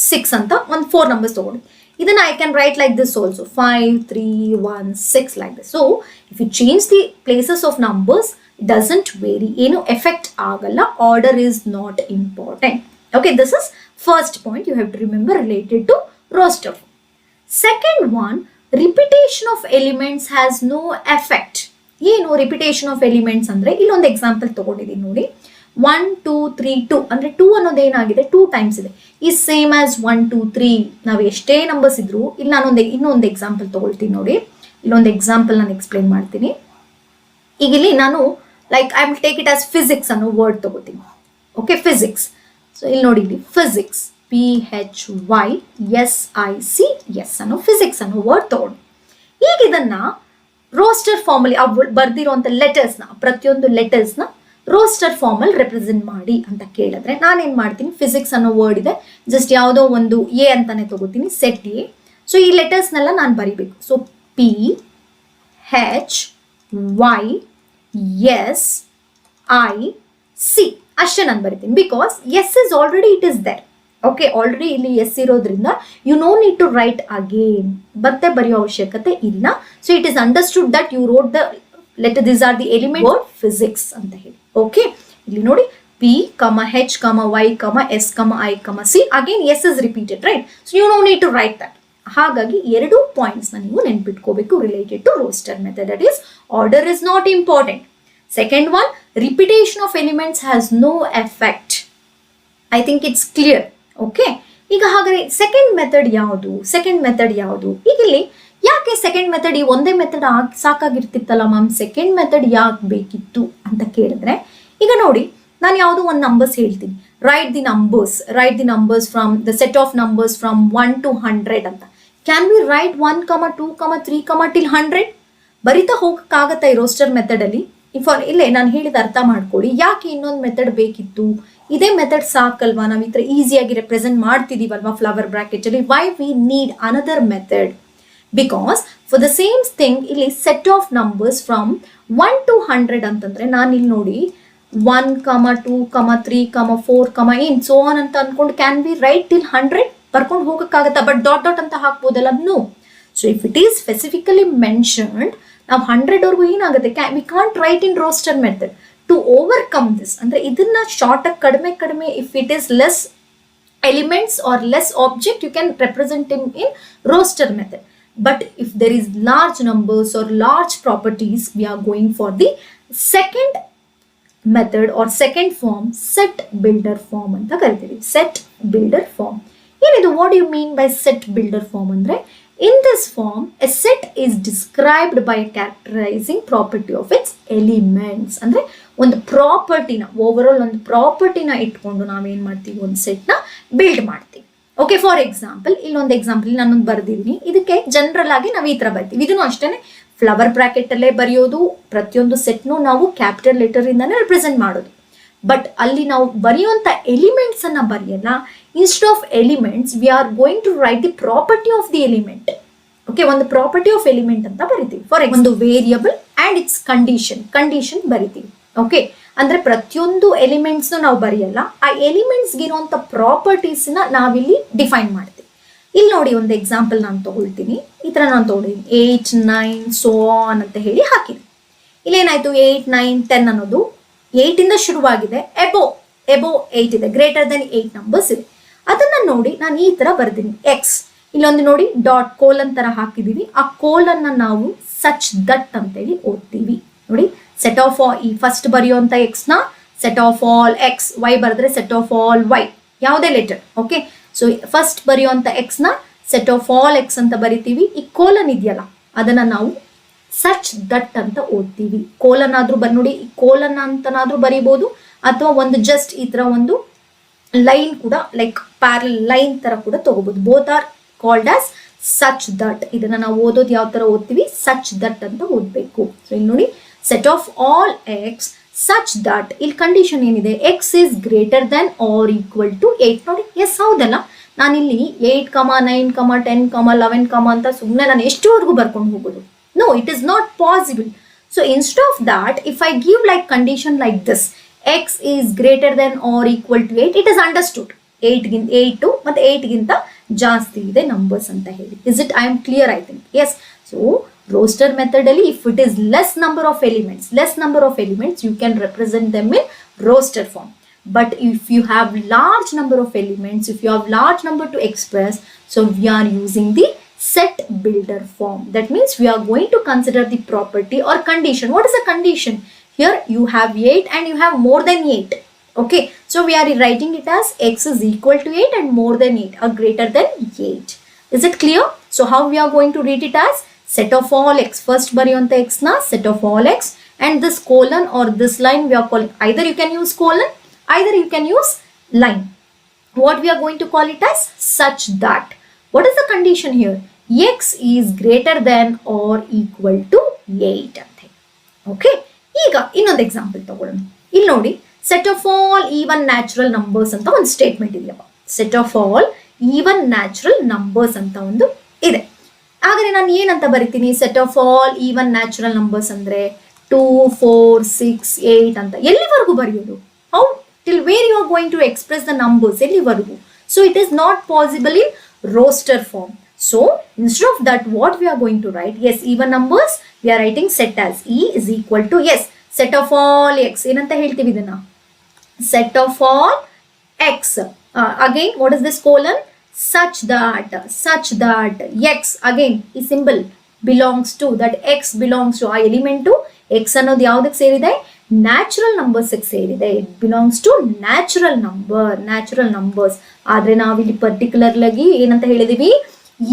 6 ಅಂತ ಒಂದು 4 ನಂಬರ್ಸ್ ತಗೊಂಡು ಇದನ್ನ I can write like this also, 5 3 1 6 like this. So if you change the places of numbers, it doesn't vary, ಏನು ಎಫೆಕ್ಟ್ ಆಗಲ್ಲ. Order is not important. Okay, this is first point you have to remember related to roster. Second one, repetition of elements has no effect. ಏನು repetition of elements ಅಂದ್ರೆ, ಇಲ್ಲೊಂದು example ತಗೊಂಡಿದ್ದೀನಿ ನೋಡಿ, 1 2 3 2 ಅಂದ್ರೆ 2 ಅನ್ನೋದು ಏನಾಗಿದೆ 2 ಟೈಮ್ಸ್ ಇದೆ, ಈ ಸೇಮ್ ಆಸ್ 1 2 3. ನಾವು ಎಷ್ಟೇ ನಂಬರ್ಸ್ ಇದ್ರು, ಇಲ್ಲಿ ನಾನು ಇನ್ನೊಂದು ಎಕ್ಸಾಂಪಲ್ ತಗೊಳ್ತೀನಿ ನೋಡಿ. ಇಲ್ಲೊಂದು ಎಕ್ಸಾಂಪಲ್ ನಾನು ಎಕ್ಸ್ಪ್ಲೈನ್ ಮಾಡ್ತೀನಿ. ಈಗ ಇಲ್ಲಿ ನಾನು like I will take it as physics ಅನ್ನೋ ವರ್ಡ್ ತಗೋತೀನಿ. Okay, physics. ಸೊ ಇಲ್ಲಿ ನೋಡಿ, ಇಲ್ಲಿ ಫಿಸಿಕ್ಸ್ PHYSICS ಅನ್ನೋ ಫಿಸಿಕ್ಸ್ ಅನ್ನೋ ವರ್ಡ್ ತಗೊಂಡು ಈಗ ಇದನ್ನ ರೋಸ್ಟರ್ ಫಾರ್ಮಲ್ಲಿ ಬರ್ದಿರುವಂತ ಲೆಟರ್ಸ್ನ, ಪ್ರತಿಯೊಂದು ಲೆಟರ್ಸ್ನ ರೋಸ್ಟರ್ ಫಾರ್ಮ್ ಅಲ್ಲಿ ರೆಪ್ರೆಸೆಂಟ್ ಮಾಡಿ ಅಂತ ಕೇಳಿದ್ರೆ ನಾನೇನ್ ಮಾಡ್ತೀನಿ, ಫಿಸಿಕ್ಸ್ ಅನ್ನೋ ವರ್ಡ್ ಇದೆ, ಜಸ್ಟ್ ಯಾವುದೋ ಒಂದು ಎ ಅಂತಾನೆ ತಗೋತೀನಿ, ಸೆಟ್ ಎ. ಸೊ ಈ ಲೆಟರ್ಸ್ನೆಲ್ಲ ನಾನು ಬರಿಬೇಕು. So P H Y S I C ಅಷ್ಟೇ ನಾನು ಬರಿತೀನಿ. Because S is already it is there. Okay, already ಇಲ್ಲಿ ಎಸ್ ಇರೋದ್ರಿಂದ you no need to write again, ಮತ್ತೆ ಬರೆಯೋ ಅವಶ್ಯಕತೆ ಇಲ್ಲ. So it is understood that you wrote the letter, this are the element for physics ಅಂತ ಹೇಳಿ. Okay, ಇಲ್ಲಿ ನೋಡಿ P H Y S I C, again S is repeated, right? So you no need to write that. ಹಾಗಾಗಿ ಎರಡು points ನೀವು ನೆನ್ಪಿಟ್ಕೋಬೇಕು related to roster method. That is order is not important. Second one, repetition of elements has no effect. I think it's clear. Okay, ಈಗ ಹಾಗಾದ್ರೆ second method ಯಾವುದು? ಈಗ ಇಲ್ಲಿ ಯಾಕೆ ಸೆಕೆಂಡ್ ಮೆಥಡ್, ಈ ಒಂದೇ ಮೆಥಡ್ ಸಾಕಾಗಿರ್ತಿತ್ತಲ್ಲ ಮ್ಯಾಮ್, ಸೆಕೆಂಡ್ ಮೆಥಡ್ ಯಾಕೆ ಬೇಕಿತ್ತು ಅಂತ ಕೇಳಿದ್ರೆ, ಈಗ ನೋಡಿ ನಾನು ಯಾವುದೋ ಒಂದು ನಂಬರ್ಸ್ ಹೇಳ್ತೀನಿ, write the numbers from the set of numbers from 1 to 100 ಅಂತ. Can we right 1, 2, 3, till 100? ಬರಿತಾ ಹೋಗಕ್ಕಾಗತ್ತಾ ಈ ರೋಸ್ಟರ್ ಮೆಥಡ್ ಅಲ್ಲಿ? ಇಲ್ಲೇ ನಾನು ಹೇಳಿದ ಅರ್ಥ ಮಾಡ್ಕೊಳ್ಳಿ, ಯಾಕೆ ಇನ್ನೊಂದು ಮೆಥಡ್ ಬೇಕಿತ್ತು? ಇದೇ ಮೆಥಡ್ ಸಾಕಲ್ವಾ? ನಾವು ಈ ತರ ಈಸಿಯಾಗಿ ರೆಪ್ರೆಸೆಂಟ್ ಮಾಡ್ತಿದೀವಲ್ವಾ ಫ್ಲವರ್ ಬ್ರಾಕೆಟ್ ಅಲ್ಲಿ. Why we need another method? Because for the same thing ಇಲ್ಲಿ set of numbers from 1 to 100 ಅಂತಂದ್ರೆ ನಾನು ಇಲ್ಲಿ ನೋಡಿ 1, 2, 3, 4, in so on ಅಂತ ಅನ್ಕೊಂಡು ಕ್ಯಾನ್ ವಿ ರೈಟ್ ಟಿಲ್ 100 ಬರ್ಕೊಂಡು ಹೋಗಕ್ಕಾಗತ್ತಾ? ಬಟ್ ಡಾಟ್ ಅಂತ ಹಾಕ್ಬೋದಲ್ಲ? No. So if it is specifically mentioned, ನಾವು 100 ವರ್ಗೂ ಏನಾಗುತ್ತೆ, we can't write in roster method. To overcome this ಅಂದ್ರೆ ಇದನ್ನ ಶಾರ್ಟ್ ಆಗಿ ಕಡಿಮೆ, if it is less elements or less object, you can represent in roster method. But if there is large numbers or large properties, we are going for the second method or second form, set builder form anta karithivi. Set builder form enidu? What do you mean by set builder form andre, in this form a set is described by characterizing property of its elements. ಅಂದ್ರೆ ಒಂದು ಪ್ರಾಪರ್ಟಿನ, over all ಒಂದು ಪ್ರಾಪರ್ಟಿನ ಇಟ್ಕೊಂಡು ನಾವೇನ್ ಮಾಡ್ತೀವಿ, ಒಂದು set ನ build ಮಾಡ್ತೀವಿ. Okay, for example ಇಲ್ಲೊಂದು ಎಕ್ಸಾಂಪಲ್ ನಾನೊಂದು ಬರ್ದಿದ್ದೀನಿ, ಇದಕ್ಕೆ ಜನರಲ್ ಆಗಿ ನಾವು ಈ ತರ ಬರ್ತೀವಿ. ಇದನ್ನು ಅಷ್ಟೇನೆ ಫ್ಲವರ್ ಬ್ರಾಕೆಟ್ ಅಲ್ಲೇ ಬರೆಯೋದು, ಪ್ರತಿಯೊಂದು ಸೆಟ್ನು ನಾವು ಕ್ಯಾಪಿಟಲ್ ಲೆಟರ್ ಇಂದಾನೆ ರೆಪ್ರೆಸೆಂಟ್ ಮಾಡೋದು. ಬಟ್ ಅಲ್ಲಿ ನಾವು ಬರೆಯುವಂತ ಎಲಿಮೆಂಟ್ಸ್ ಅನ್ನ ಬರೆಯಲ್ಲ. Instead of elements we are going to write the property of the element. Okay, ಒಂದು ಪ್ರಾಪರ್ಟಿ ಆಫ್ ಎಲಿಮೆಂಟ್ ಅಂತ ಬರಿತೀವಿ. ಫಾರ್ ಒಂದು ವೇರಿಯಬಲ್ ಅಂಡ್ ಇಟ್ಸ್ ಕಂಡೀಷನ್ ಬರಿತೀವಿ. ಓಕೆ, ಅಂದ್ರೆ ಪ್ರತಿಯೊಂದು ಎಲಿಮೆಂಟ್ಸ್ ನಾವು ಬರೆಯಲ್ಲ, ಆ ಎಲಿಮೆಂಟ್ಸ್ ಇರುವಂತ ಪ್ರಾಪರ್ಟೀಸ್ ನ ನಾವಿಲ್ಲಿ ಡಿಫೈನ್ ಮಾಡ್ತೀವಿ. ಇಲ್ಲಿ ನೋಡಿ ಒಂದು ಎಕ್ಸಾಂಪಲ್ ನಾನು ತಗೊಳ್ತೀನಿ. ಈ ತರ ನಾನು ತಗೊಂಡಿದ್ದೀನಿ 8, 9 so on ಅಂತ ಹೇಳಿ ಹಾಕಿದ್ದೀನಿ. ಇಲ್ಲೇನಾಯ್ತು, 8, 9, 10 ಅನ್ನೋದು 8 ಇಂದ ಶುರುವಾಗಿದೆ, ಎಬೋ 8 ಇದೆ, ಗ್ರೇಟರ್ ದೆನ್ 8 ನಂಬರ್ಸ್ ಇದೆ. ಅದನ್ನ ನೋಡಿ ನಾನು ಈ ತರ ಬರ್ತೀನಿ, ಎಕ್ಸ್. ಇಲ್ಲೊಂದು ನೋಡಿ ಡಾಟ್ ಕೋಲನ್ ತರ ಹಾಕಿದೀವಿ. ಆ ಕೋಲನ್ನ ನಾವು ಸಚ್ ದಟ್ ಅಂತೇಳಿ ಓದ್ತೀವಿ. ನೋಡಿ, ಸೆಟ್ ಆಫ್ ಈ ಫಸ್ಟ್ ಬರೆಯುವಂತ ಎಕ್ಸ್ ನ set of all X, Y ಬರೆದ್ರೆ ಸೆಟ್ ಆಫ್ ಆಲ್ ವೈ, ಯಾವುದೇ ಲೆಟರ್. ಓಕೆ, ಸೊ ಫಸ್ಟ್ ಬರೆಯುವಂತ ಎಕ್ಸ್ ನ ಸೆಟ್ ಆಫ್ ಆಲ್ ಎಕ್ಸ್ ಅಂತ ಬರಿತೀವಿ. ಈ ಕೋಲನ್ ಇದೆಯಲ್ಲ ಅದನ್ನ ನಾವು ಸಚ್ ದಟ್ ಅಂತ ಓದ್ತೀವಿ. ಕೋಲನ್ ಆದ್ರೂ ನೋಡಿ, ಈ ಕೋಲನ್ ಅಂತನಾದ್ರೂ ಬರಿಬಹುದು, ಅಥವಾ ಒಂದು ಜಸ್ಟ್ ಈ ತರ ಒಂದು ಲೈನ್ ಕೂಡ, ಲೈಕ್ ಪ್ಯಾರಲ್ ಲೈನ್ ತರ ಕೂಡ ತಗೋಬಹುದು. Both are called as such that. ಇದನ್ನ ನಾವು ಓದೋದು ಯಾವ ತರ ಓದ್ತೀವಿ, ಸಚ್ ದಟ್ ಅಂತ ಓದ್ಬೇಕು. ಸೊ ಇಲ್ಲಿ ನೋಡಿ, set of all x such that, ಇಲ್ಲಿ ಕಂಡೀಷನ್ ಏನಿದೆ, x is greater than or equal to 8. ನೋಡಿ, ಎಸ್ ಹೌದಲ್ಲ, ನಾನಿಲ್ಲಿ 8, 9, 10, 11 ಅಂತ ಸುಮ್ಮನೆ ನಾನು ಎಷ್ಟುವರೆಗೂ ಬರ್ಕೊಂಡು ಹೋಗೋದು? No, it is not possible. So instead of that, if I give like condition like this, x is greater than or equal to 8, it is understood. 8 ಮತ್ತೆ 8 ಗಿಂತ ಜಾಸ್ತಿ ಇದೆ ನಂಬರ್ಸ್ ಅಂತ ಹೇಳಿ. Is it, I am clear, I think. Yes. So roster method ಅಲ್ಲಿ if it is less number of elements, you can represent them in roster form. But if you have large number of elements, if you have large number to express, so we are using the set builder form. That means we are going to consider the property or condition. What is a condition? Here you have 8 and you have more than 8. Okay, so we are writing it as x is equal to 8 and more than 8 or greater than 8. Is it clear? So how we are going to read it as set of all x. First ಬರೆಯುವಂತ x ನ set of all x, and this colon or this line we are calling, either you can use colon, either you can use line. What we are going to call it as such that. What is the condition here? X is greater than or equal to 8 ಅಂತ. Okay, ಈಗ ಇನ್ನೊಂದು example ತಗೊಳ್ಳೋಣ. ಇಲ್ಲಿ ನೋಡಿ, set of all even natural numbers ಅಂತ ಒಂದು statement ಇದೆಯಪ್ಪ. Set of all even natural numbers ಅಂತ ಒಂದು ಇದೆ. ಹಾಗಾದ್ರೆ ನಾನು ಏನಂತ ಬರಿತೀನಿ? Set of all even natural numbers ಅಂದ್ರೆ 2, 4, 6, 8 ಅಂತ ಎಲ್ಲಿವರೆಗೂ ಬರೆಯೋದು? How till where you are going to express the numbers? ಎಲ್ಲಿವರೆಗೂ? So it is not possible in roster form. So instead of that, what we are going to write? Yes, even numbers we are writing set as E is equal to, yes, set of all x. ಏನಂತ ಹೇಳ್ತೀವಿ ಇದನ್ನ? Set of all x. Again, what is this colon? Such that x, again ಈ symbol belongs to, that x belongs to, ಆ element x ಅನ್ನೋದು ಯಾವುದಕ್ಕೆ ಸೇರಿದೆ? Natural numbers ಸೇರಿದೆ. It belongs to natural numbers. ಆದ್ರೆ ನಾವಿಲ್ಲಿ ಪರ್ಟಿಕ್ಯುಲರ್ ಆಗಿ ಏನಂತ ಹೇಳಿದೀವಿ?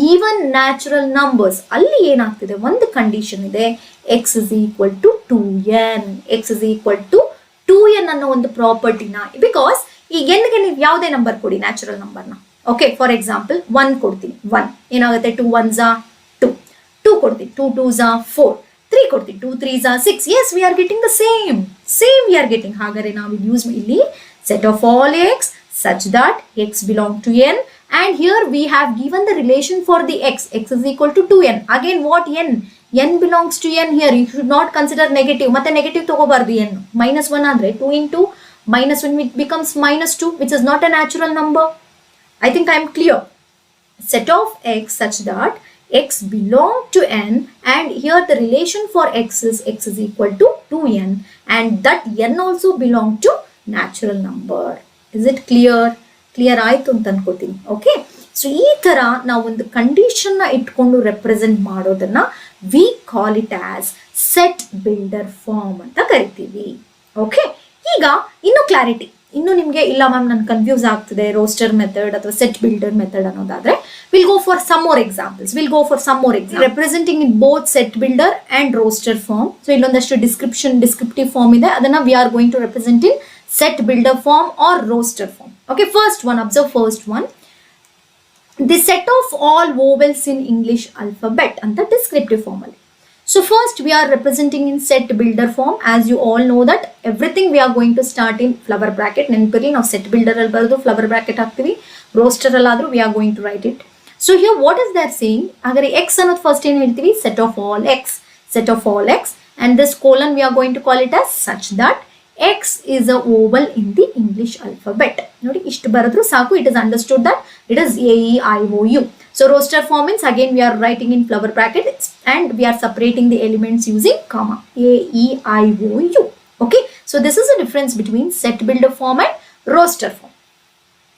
Even natural numbers. ಅಲ್ಲಿ ಏನಾಗ್ತಿದೆ? ಒಂದು ಕಂಡೀಷನ್ ಇದೆ, X is equal to 2n. X is equal to 2n ಅನ್ನೋ ಒಂದು ಪ್ರಾಪರ್ಟಿನ, ಬಿಕಾಸ್ ಈ ಎನ್ಗೆ ನೀವು ಯಾವುದೇ ನಂಬರ್ ಕೊಡಿ, ನ್ಯಾಚುರಲ್ ನಂಬರ್ನ. ಓಕೆ, ಫಾರ್ ಎಕ್ಸಾಂಪಲ್ 1 ಕೊಡ್ತೀನಿ, 1 ಏನಾಗುತ್ತೆ? 2 1s 2, 2 ಕೊಡ್ತೀನಿ, 2 2s 4, 3 ಕೊಡ್ತೀನಿ, 2 3s 6. Yes, we are getting the same we are getting. ಹಾಗಾದ್ರೆ ನಾವು ಯೂಸ್ ಇಲ್ಲಿ set of all X such that x belong to n, and here we have given the relation for the x is equal to 2n. Again, what n belongs to n. Here you should not consider negative, ಮತ್ತೆ negative ತಗೋಬಾರ್ದು. n -1 andre 2 into -1 it becomes -2, which is not a natural number. I think I am clear. Set of x such that x belong to n, and here the relation for x is equal to 2n, and that n also belong to natural number. Is it clear ಆಯ್ತು ಅಂತ ಅನ್ಕೋತೀನಿ. Okay, so ಈ ತರ ನಾವು ಒಂದು condition ನ ಇಟ್ಕೊಂಡು represent ಮಾಡೋದನ್ನ we call it as set builder form ಅಂತ ಕರಿತೀವಿ. ಓಕೆ, ಈಗ ಇನ್ನು ಕ್ಲಾರಿಟಿ, ಇನ್ನು ನಿಮ್ಗೆ ಇಲ್ಲ ಮ್ಯಾಮ್ ನನ್ ಕನ್ಫ್ಯೂಸ್ ಆಗ್ತಿದೆ ರೋಸ್ಟರ್ ಮೆಥಡ್ ಅಥವಾ ಸೆಟ್ ಬಿಲ್ಡರ್ ಮೆಥಡ್ ಅನ್ನೋದಾದ್ರೆ, will go for some more examples. Representing in both set builder and roster form. So ಇಲ್ಲೊಂದಷ್ಟು ಡಿಸ್ಕ್ರಿಪ್ಟಿವ್ ಫಾರ್ಮ್ ಇದೆ, ಅದನ್ನ we are going to represent in set builder form or roster form. Okay, first one, observe first one. The set of all vowels in English alphabet and the descriptive form. So first we are representing in set builder form. As you all know that everything we are going to start in flower bracket. Nenpirli now set builder al bardu flower bracket haktivi, roster al adru we are going to write it. So here what is that saying? Agare x annod first ಏನು ಹೇಳ್ತೀವಿ? set of all x, and this colon we are going to call it as such that x is a vowel in the English alphabet. Nodi ishtu baradru saku, it is understood that it is a e i o u. So roster form means again we are writing in flower bracket and we are separating the elements using comma, a e i o u. Okay, so this is the difference between set builder form and roster form.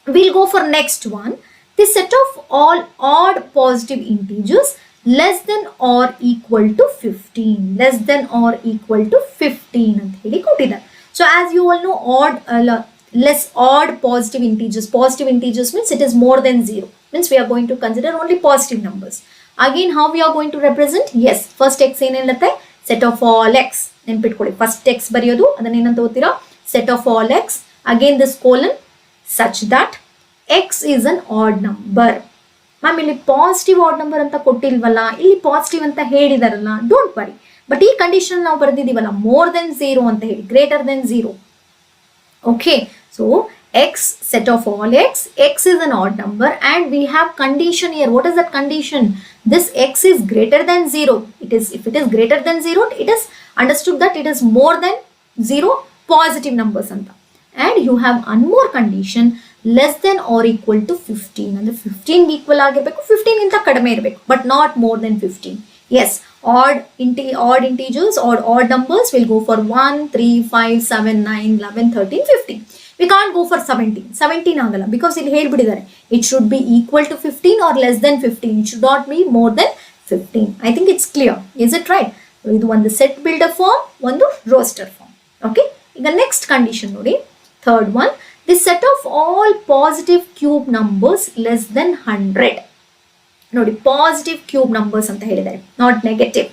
We'll go for next one. The set of all odd positive integers less than or equal to 15. Less than or equal to 15 ಅಂತ ಹೇಳಿ ಕೊಟ್ಟಿದ್ದಾರೆ. So as you all know, odd positive integers. Positive integers means it is more than 0. Means we are going to consider only positive numbers. Again, how we are going to represent? Yes, first x ಏನಿರುತ್ತೆ? Set of all x. ನೆನ್ಪಿಟ್ಕೊಳ್ಳಿ, first x ಬರೆಯೋದು, ಅದನ್ನ ಏನಂತ ಓದ್ತೀರಾ? Set of all x. Again this colon such that x is an odd number. Ma'am ಇಲ್ಲಿ positive odd number ಅಂತ ಕೊಟ್ಟಿಲ್ವಲ್ಲ, ಇಲ್ಲಿ positive ಅಂತ ಹೇಳಿದಾರಲ್ಲ, ಡೋಂಟ್ ವರಿ. ಬಟ್ ಈ ಕಂಡೀಷನ್ ನಾವು ಬರೆದಿದ್ದೀವಲ್ಲ, ಮೋರ್ ದೆನ್ 0 ಅಂತ ಹೇಳಿ, greater than 0. Okay, so x, set of all x is an odd number, and we have condition here. What is that condition? This x is greater than 0. If it is greater than 0, it is understood that it is more than 0 positive numbers anta. And you have one more condition, less than or equal to 15. And 15 equal ಆಗಿರಬೇಕು, 15 ಇಂತ ಕಡಿಮೆ ಇರಬೇಕು, but not more than 15. Yes, odd integers or odd numbers will go for 1, 3, 5, 7, 9, 11, 13, 15. We can't go for 17 ಆಗಲ್ಲ, because ಇಲ್ಲಿ ಹೇಳ್ಬಿಟ್ಟಿದ್ದಾರೆ it should be equal to 15 or less than 15. It should not be more than 15. I think it's clear. Is it right? ಇದು ಒಂದು set builder form, ಒಂದು roster form. Okay, ಈಗ next condition ನೋಡಿ, third one. The set of all positive cube numbers less than 100. ನೋಡಿ, positive cube numbers ಅಂತ ಹೇಳಿದ್ದಾರೆ, not negative.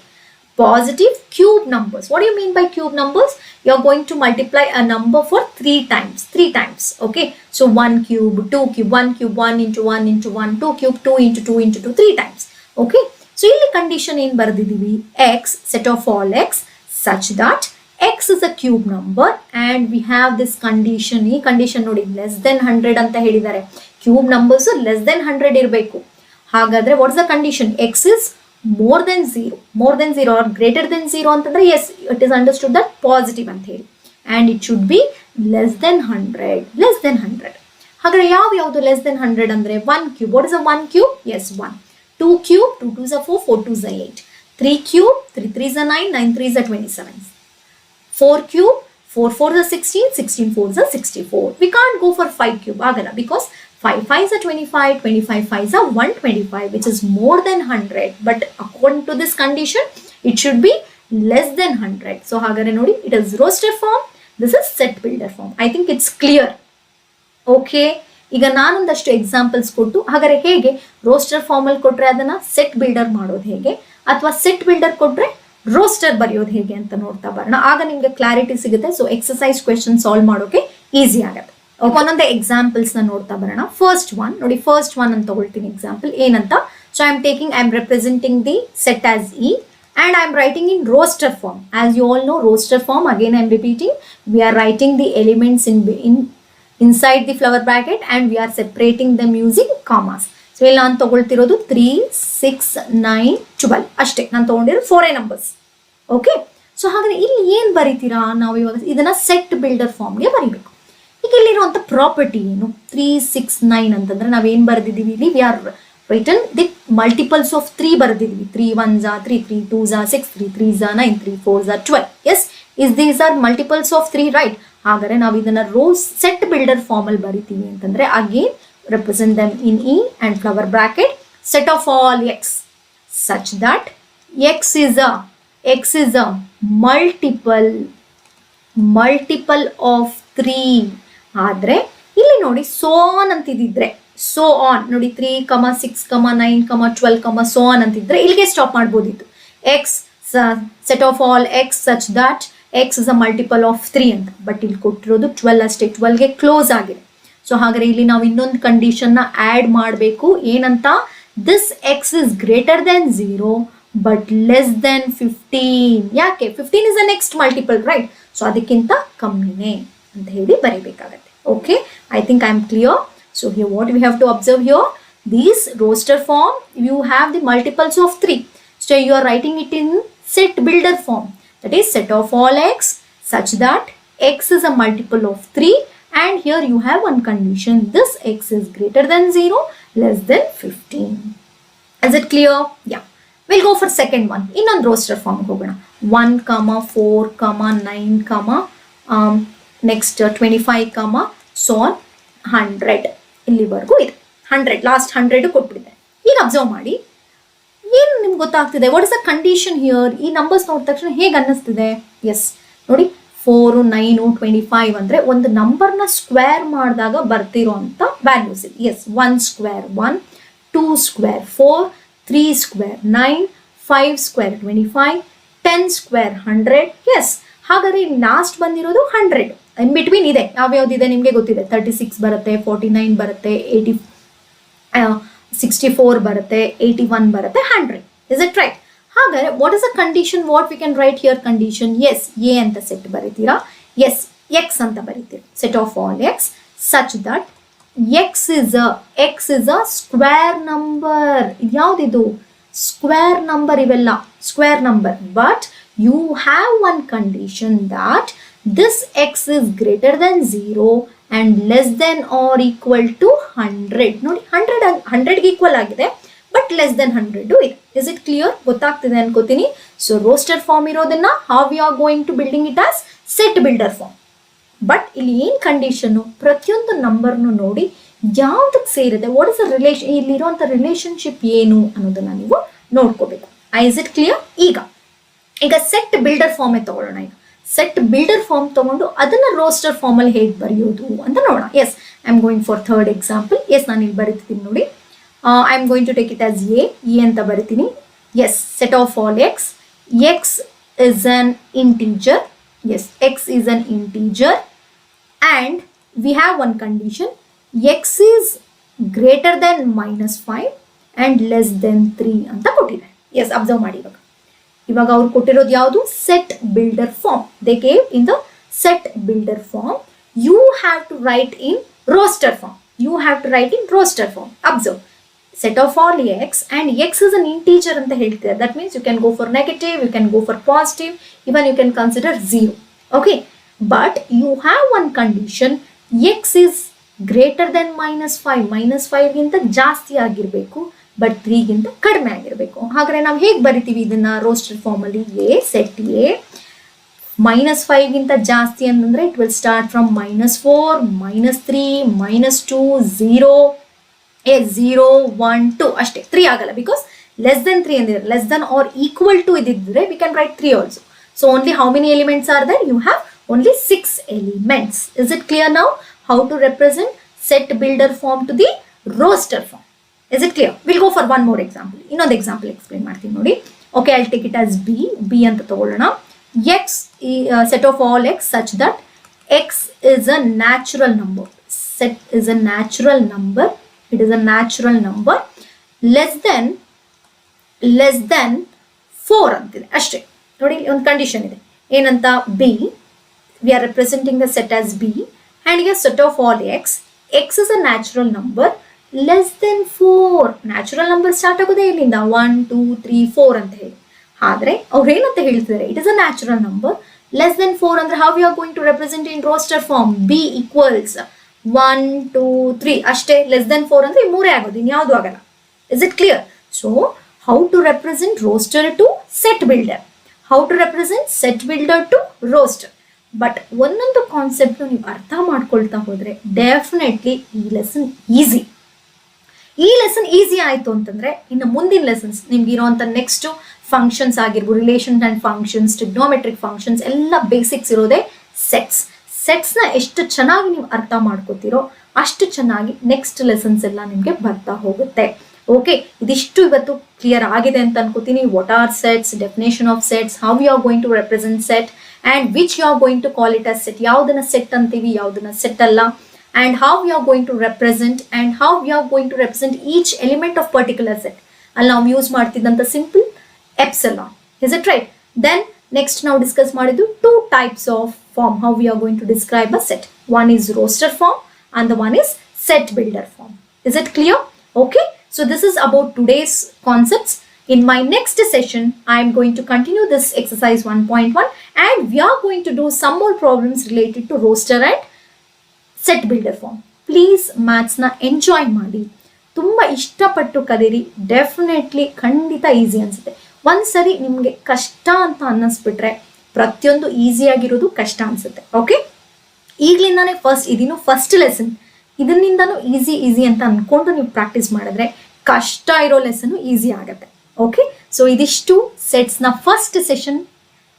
Positive cube numbers. What you mean by cube numbers? You are going to multiply a number for 3 times. Okay, so 1 cube, 2 cube, 1 cube, 1 into 1 into 1, 2 cube, 2 into 2 into 2, 3 times. Okay, so ಇಲ್ಲಿ condition ಏನು ಬರೆದಿದ್ದೀವಿ? x, set of all x such that x is a cube number and we have this condition. ಈ condition ನೋಡಿ less than 100 ಅಂತ ಹೇಳಿದ್ದಾರೆ. Cube numbers less than 100 ಇರಬೇಕು. ಹಾಗಾದ್ರೆ what is the condition? x is more than 0 or greater than 0 ಅಂತಂದ್ರೆ yes, it is understood that positive ಅಂತ ಹೇಳಿ. And it should be less than 100. ಹಾಗಾದ್ರೆ ಯಾವುದು less than 100 ಅಂದ್ರೆ 1 cube. What is a 1 cube? Yes, 1. 2 cube, 2 2s are 4, 4 2s are 8. 3 cube, 3 3s are 9, 9 3s are 27. 4 cube, 4 4s are 16, 16 4s are 64. We can't go for 5 cube agala because 5 5s are 25, 25 5s are 125, which is more than 100. But according to this condition, it should be less than 100. So hagare nodi, it is roster form. This is set builder form. I think it's clear. Okay, ಈಗ ನಾನೊಂದಷ್ಟು examples ಕೊಟ್ಟು ಹಾಗಾದ್ರೆ ಹೇಗೆ roster ಫಾರ್ಮಲ್ಲಿ ಕೊಟ್ಟರೆ ಅದನ್ನು set builder ಮಾಡೋದು ಹೇಗೆ ಅಥವಾ ಸೆಟ್ ಬಿಲ್ಡರ್ ಕೊಟ್ಟರೆ ರೋಸ್ಟರ್ ಬರೆಯೋದು ಹೇಗೆ ಅಂತ ನೋಡ್ತಾ ಬರೋಣ. ಆಗ ನಿಮಗೆ ಕ್ಲಾರಿಟಿ ಸಿಗುತ್ತೆ. ಸೊ ಎಕ್ಸಸೈಸ್ ಕ್ವೆಶನ್ ಸಾಲ್ವ್ ಮಾಡೋಕೆ ಈಸಿ ಆಗುತ್ತೆ. ಒಂದೊಂದೇ ಎಕ್ಸಾಂಪಲ್ಸ್ನ ನೋಡ್ತಾ ಬರೋಣ. ಫಸ್ಟ್ ಒನ್ ನೋಡಿ, ಫಸ್ಟ್ ಒನ್ ಅಂತ ತಗೊಳ್ತೀನಿ ಎಕ್ಸಾಂಪಲ್ ಏನಂತ. So I am representing the set as E and I am writing in roster form. As you all know, roster form, again I am repeating, we are writing the elements inside the flower bracket and we are separating them using commas. So ಇಲ್ಲಿ ನಾನು ತಗೊಳ್ತಿರೋದು 3 6 9 12 ಅಷ್ಟೇ. ನಾನು ತಗೊಂಡಿರೋದು 4 numbers. Okay, so ಹಾಗಾದ್ರೆ ಇಲ್ಲಿ ಏನು ಬರೀತೀರಾ? ನಾವು ಇವಾಗ ಇದನ್ನ ಸೆಟ್ ಬಿಲ್ಡರ್ ಫಾರ್ಮ್ಗೆ ಬರೀಬೇಕು. ಈಗ ಇಲ್ಲಿರುವಂಥ ಪ್ರಾಪರ್ಟಿ ಏನು? 3 6 9 ಅಂತಂದ್ರೆ ನಾವೇನು ಬರೆದಿದ್ದೀವಿ ಇಲ್ಲಿ? We are written the multiples of 3 ಬರೆದಿದ್ದೀವಿ. 3 1s are 3, 3 2s are 6, 3 3s are 9, 3 4s are 12. Yes, these are multiples of 3, right? ಹಾಗಾದ್ರೆ ನಾವು ಇದನ್ನ ರೋಸ್ ಸೆಟ್ ಬಿಲ್ಡರ್ ಫಾರ್ಮ್ ಅಲ್ಲಿ ಬರಿತೀವಿ ಅಂತಂದ್ರೆ again represent them in E and flower bracket set of all x such that x is a multiple of 3. ಆದ್ರೆ ಇಲ್ಲಿ ನೋಡಿ so on ಅಂತಿದ್ರೆ so on ನೋಡಿ 3, 6, 9, 12, so on ಅಂತಿದ್ರೆ ಇಲ್ಲಿಗೆ ಸ್ಟಾಪ್ ಮಾಡ್ಬೋದಿತ್ತು. x set of all x such that x is a multiple of 3 ಅಂತ. But ಇಲ್ಲಿ ಕೊಟ್ಟಿರೋದು 12 ಅಷ್ಟೇ, 12ಗೆ ಕ್ಲೋಸ್ ಆಗಿದೆ. ಸೊ ಹಾಗಾದ್ರೆ ಇಲ್ಲಿ ನಾವು ಇನ್ನೊಂದು ಕಂಡೀಷನ್ನ ಆ್ಯಡ್ ಮಾಡಬೇಕು. ಏನಂತ? This X is greater than 0 but less than 15. ಯಾಕೆ? 15 is a next multiple, right? So ಅದಕ್ಕಿಂತ ಕಮ್ಮಿನೇ ಅಂತ ಹೇಳಿ ಬರೀಬೇಕಾಗತ್ತೆ. Okay, I think I am clear. So here what we have to observe here, these roster form you have the multiples of 3. So you are writing it in set builder form. That is set of all x such that x is a multiple of 3 and here you have one condition, this x is greater than 0 less than 15. Is it clear? Yeah. We'll go for second one. Innond roster form hogona. 1, 4, 9, next 25, so on 100. ಇಲ್ಲಿವರೆಗೂ ಇದೆ 100, last 100 ಕೊಟ್ಬಿಟ್ಟಿದೆ. ಈಗ observe ಮಾಡಿ, ಏನು ನಿಮ್ಗೆ ಗೊತ್ತಾಗ್ತಿದೆ? What is the condition here? ಈ numbers ನೋಡಿದ ತಕ್ಷಣ ಹೇಗೆ ಅನ್ನಿಸ್ತಿದೆ? ಎಸ್ ನೋಡಿ, 4, 9, 25 ಅಂದರೆ ಒಂದು ನಂಬರ್ನ ಸ್ಕ್ವೇರ್ ಮಾಡಿದಾಗ ಬರ್ತಿರೋ ಅಂಥ ವ್ಯಾಲ್ಯೂಸ್ ಇದೆ. Yes, 1 square 1, 2 square 4, 3 square 9, 5 square 25, 10 square 100. Yes, ಹಾಗಾದ್ರೆ ಇಲ್ಲಿ ಲಾಸ್ಟ್ ಬಂದಿರೋದು 100. ಇನ್ ಬಿಟ್ವೀನ್ ಇದೆ, ಯಾವ್ಯಾವ್ದಿದೆ ನಿಮಗೆ ಗೊತ್ತಿದೆ. 36 ಬರುತ್ತೆ, 49 ಬರುತ್ತೆ, 64 ಬರುತ್ತೆ, 81 ಬರುತ್ತೆ, 100. Is it right? ಹಾಗಾದ್ರೆ what is a condition? What we can write here condition? S, A ಅಂತ ಸೆಟ್ ಬರೀತೀರಾ. ಎಸ್, ಎಕ್ಸ್ ಅಂತ ಬರೀತೀರಾ. Set of all X such that X is a square number. ಯಾವ್ದಿದು? Square number. ಇವೆಲ್ಲ square number. But you have one condition that this x is greater than 0 and less than or equal to 100. ನೋಡಿ, 100ಗೆ equal ಆಗಿದೆ but less than 100 ಇದೆ. Is it clear? ಗೊತ್ತಾಗ್ತಿದೆ ಅನ್ಕೋತೀನಿ. So roster form ಇರೋದನ್ನ how we are going to building it as set builder form. But ಇಲ್ಲಿ ಏನು condition? ಪ್ರತಿಯೊಂದು ನಂಬರ್ನು ನೋಡಿ ಯಾವ್ದಕ್ಕೆ ಸೇರಿದೆ, ವಾಟ್ ಇಸ್ ದ ರಿಲೇಷನ್, ಇಲ್ಲಿರುವಂಥ ರಿಲೇಷನ್ಶಿಪ್ ಏನು ಅನ್ನೋದನ್ನ ನೀವು ನೋಡ್ಕೋಬೇಕು. Is it clear? ಈಗ ಸೆಟ್ ಬಿಲ್ಡರ್ ಫಾರ್ಮೇ ತಗೊಳ್ಳೋಣ. ಈಗ ಸೆಟ್ ಬಿಲ್ಡರ್ ಫಾರ್ಮ್ ತಗೊಂಡು ಅದನ್ನ ರೋಸ್ಟರ್ ಫಾರ್ಮ್ ಅಲ್ಲಿ ಹೇಗೆ ಬರೆಯೋದು ಅಂತ ನೋಡೋಣ. Yes, I am going for third example. Yes, ನಾನು ಇಲ್ಲಿ ಬರೀತೀನಿ ನೋಡಿ. I am going to take it as A ಅಂತ ಬರಿತೀನಿ. Yes, set of all X is an integer. Yes, X is an integer and we have one condition, X is greater than -5 and less than 3 ಅಂತ ಕೊಟ್ಟಿದೆ. S, observe ಮಾಡಿ. ಇವಾಗ ಇವಾಗ ಅವ್ರು ಕೊಟ್ಟಿರೋದು ಯಾವುದು set builder form. They gave in the set builder form. You have to write in roster form. You have to write in roster form. Observe, set of all x, and x is an integer ಅಂತ ಹೇಳ್ತಿದ್ದಾರೆ. That means you can go for negative, you can go for positive, even you can consider 0. Okay, but you have one condition, x is greater than -5. -5 ಗಿಂತ ಜಾಸ್ತಿ ಆಗಿರಬೇಕು, but 3 ಗಿಂತ ಕಡಿಮೆ ಆಗಿರಬೇಕು. ಹಾಗಾದ್ರೆ ನಾವು ಹೇಗೆ ಬರಿತೀವಿ ಇದನ್ನ ರೋಸ್ಟರ್ ಫಾರ್ಮ್ ಅಲ್ಲಿ? a set a -5 ಗಿಂತ ಜಾಸ್ತಿ ಅಂತಂದ್ರೆ it will start from -4, -3, -2, 0, 0, 1, 2 ಅಷ್ಟೇ. 3 ಆಗಲ್ಲ, ಬಿಕಾಸ್ ಲೆಸ್ ದೆನ್ 3 ಅಂದಿದ್ರೆ, less than or equal to ಇದ್ದಿದ್ರೆ we can write 3 also. So only how many elements are there? You have only 6 elements. Is it clear now how to represent set builder form to the roster form? Is it clear? Will go for one more example. ಇನ್ನೊಂದು example explain ಮಾಡ್ತೀನಿ ನೋಡಿ. Okay, I take it as B ಅಂತ ತಗೊಳ್ಳೋಣ. X set of all x such that x is a natural number. Set is a natural number. It is a natural number less than 4 ಅಂತಿದೆ ಅಷ್ಟೇ. ನೋಡಿ, ಒಂದು condition ಇದೆ ಏನಂತ? b, we are representing the set as b, and here set of all x is a natural number less than 4. Natural number start ಆಗೋದೇ ಇಲ್ಲಿಂದ 1, 2, 3, 4 ಅಂತ ಹೇಳಿ. ಆದ್ರೆ ಅವ್ರು ಏನಂತ ಹೇಳ್ತಿದ್ದಾರೆ? It is a natural number less than 4 ಅಂದ್ರೆ how you are going to represent in roster form? b equals 1, 2, 3 ಅಷ್ಟೇ. ಲೆಸ್ ದೆನ್ 4 ಅಂದ್ರೆ 3 ಆಗೋದು, ಇನ್ಯಾವುದು ಆಗಲ್ಲ. Is it clear? So how to represent roster to set builder, how to represent set builder to roster. But ಒಂದೊಂದು concept ನೀವು ಅರ್ಥ ಮಾಡ್ಕೊಳ್ತಾ ಹೋದ್ರೆ ಡೆಫಿನೆಟ್ಲಿ ಈ ಲೆಸನ್ ಈಸಿ. ಈ ಲೆಸನ್ ಈಸಿ ಆಯಿತು ಅಂತಂದ್ರೆ ಇನ್ನು ಮುಂದಿನ ಲೆಸನ್ಸ್ ನಿಮ್ಗೆ ಇರೋಂಥ ನೆಕ್ಸ್ಟ್ ಫಂಕ್ಷನ್ಸ್ ಆಗಿರ್ಬೋದು, relation and functions, trigonometric functions ಎಲ್ಲ ಬೇಸಿಕ್ಸ್ ಇರೋದೇ ಸೆಟ್ಸ್ನ ಎಷ್ಟು ಚೆನ್ನಾಗಿ ನೀವು ಅರ್ಥ ಮಾಡ್ಕೋತೀರೋ ಅಷ್ಟು ಚೆನ್ನಾಗಿ ನೆಕ್ಸ್ಟ್ ಲೆಸನ್ಸ್ ಎಲ್ಲ ನಿಮಗೆ ಬರ್ತಾ ಹೋಗುತ್ತೆ. ಓಕೆ, ಇದಿಷ್ಟು ಇವತ್ತು ಕ್ಲಿಯರ್ ಆಗಿದೆ ಅಂತ ಅನ್ಕೋತೀನಿ. What are sets, definition of sets, how you are going to represent set, and which you are going to call it as set, ಯಾವುದನ್ನ ಸೆಟ್ ಅಂತೀವಿ, ಯಾವುದನ್ನ ಸೆಟ್ ಅಲ್ಲ, and how we are going to represent, and how we are going to represent each element of particular set. ಅಲ್ಲಿ ನಾವು use ಮಾಡ್ತಿದ್ದಂಥ simple epsilon. Is it right? Then next ನಾವು discuss ಮಾಡಿದ್ದು 2 types of form, how we are going to describe a set. One is roster form and the one is set builder form. Is it clear? Okay, so this is about today's concepts. In my next session I am going to continue this exercise 1.1 and we are going to do some more problems related to roster and set builder form. Please ಮ್ಯಾಥ್ಸ್ನ enjoy ಮಾಡಿ, ತುಂಬ ಇಷ್ಟಪಟ್ಟು ಕಲೀರಿ. Definitely ಖಂಡಿತ easy ಅನಿಸುತ್ತೆ. ಒಂದ್ಸರಿ ನಿಮಗೆ ಕಷ್ಟ ಅಂತ ಅನ್ನಿಸ್ಬಿಟ್ರೆ ಪ್ರತಿಯೊಂದು ಈಸಿಯಾಗಿರೋದು ಕಷ್ಟ ಅನಿಸುತ್ತೆ. ಓಕೆ, ಈಗಲಿಂದಾನೇ ಫಸ್ಟ್ ಲೆಸನ್ ಇದನ್ನಿಂದನೂ ಈಸಿ ಅಂತ ಅಂದ್ಕೊಂಡು ನೀವು ಪ್ರಾಕ್ಟೀಸ್ ಮಾಡಿದ್ರೆ ಕಷ್ಟ ಇರೋ ಲೆಸನ್ನು ಈಸಿ ಆಗುತ್ತೆ. ಓಕೆ, ಸೊ ಇದಿಷ್ಟು ಸೆಟ್ಸ್ನ ಫಸ್ಟ್ ಸೆಷನ್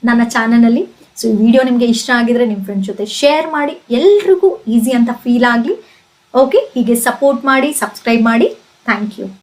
ನನ್ನ ಚಾನಲಲ್ಲಿ. ಸೊ ಈ ವಿಡಿಯೋ ನಿಮಗೆ ಇಷ್ಟ ಆಗಿದ್ರೆ ನಿಮ್ಮ ಫ್ರೆಂಡ್ಸ್ ಜೊತೆ ಶೇರ್ ಮಾಡಿ, ಎಲ್ರಿಗೂ ಈಸಿ ಅಂತ ಫೀಲ್ ಆಗಲಿ. ಓಕೆ, ಹೀಗೆ ಸಪೋರ್ಟ್ ಮಾಡಿ, ಸಬ್ಸ್ಕ್ರೈಬ್ ಮಾಡಿ. Thank you.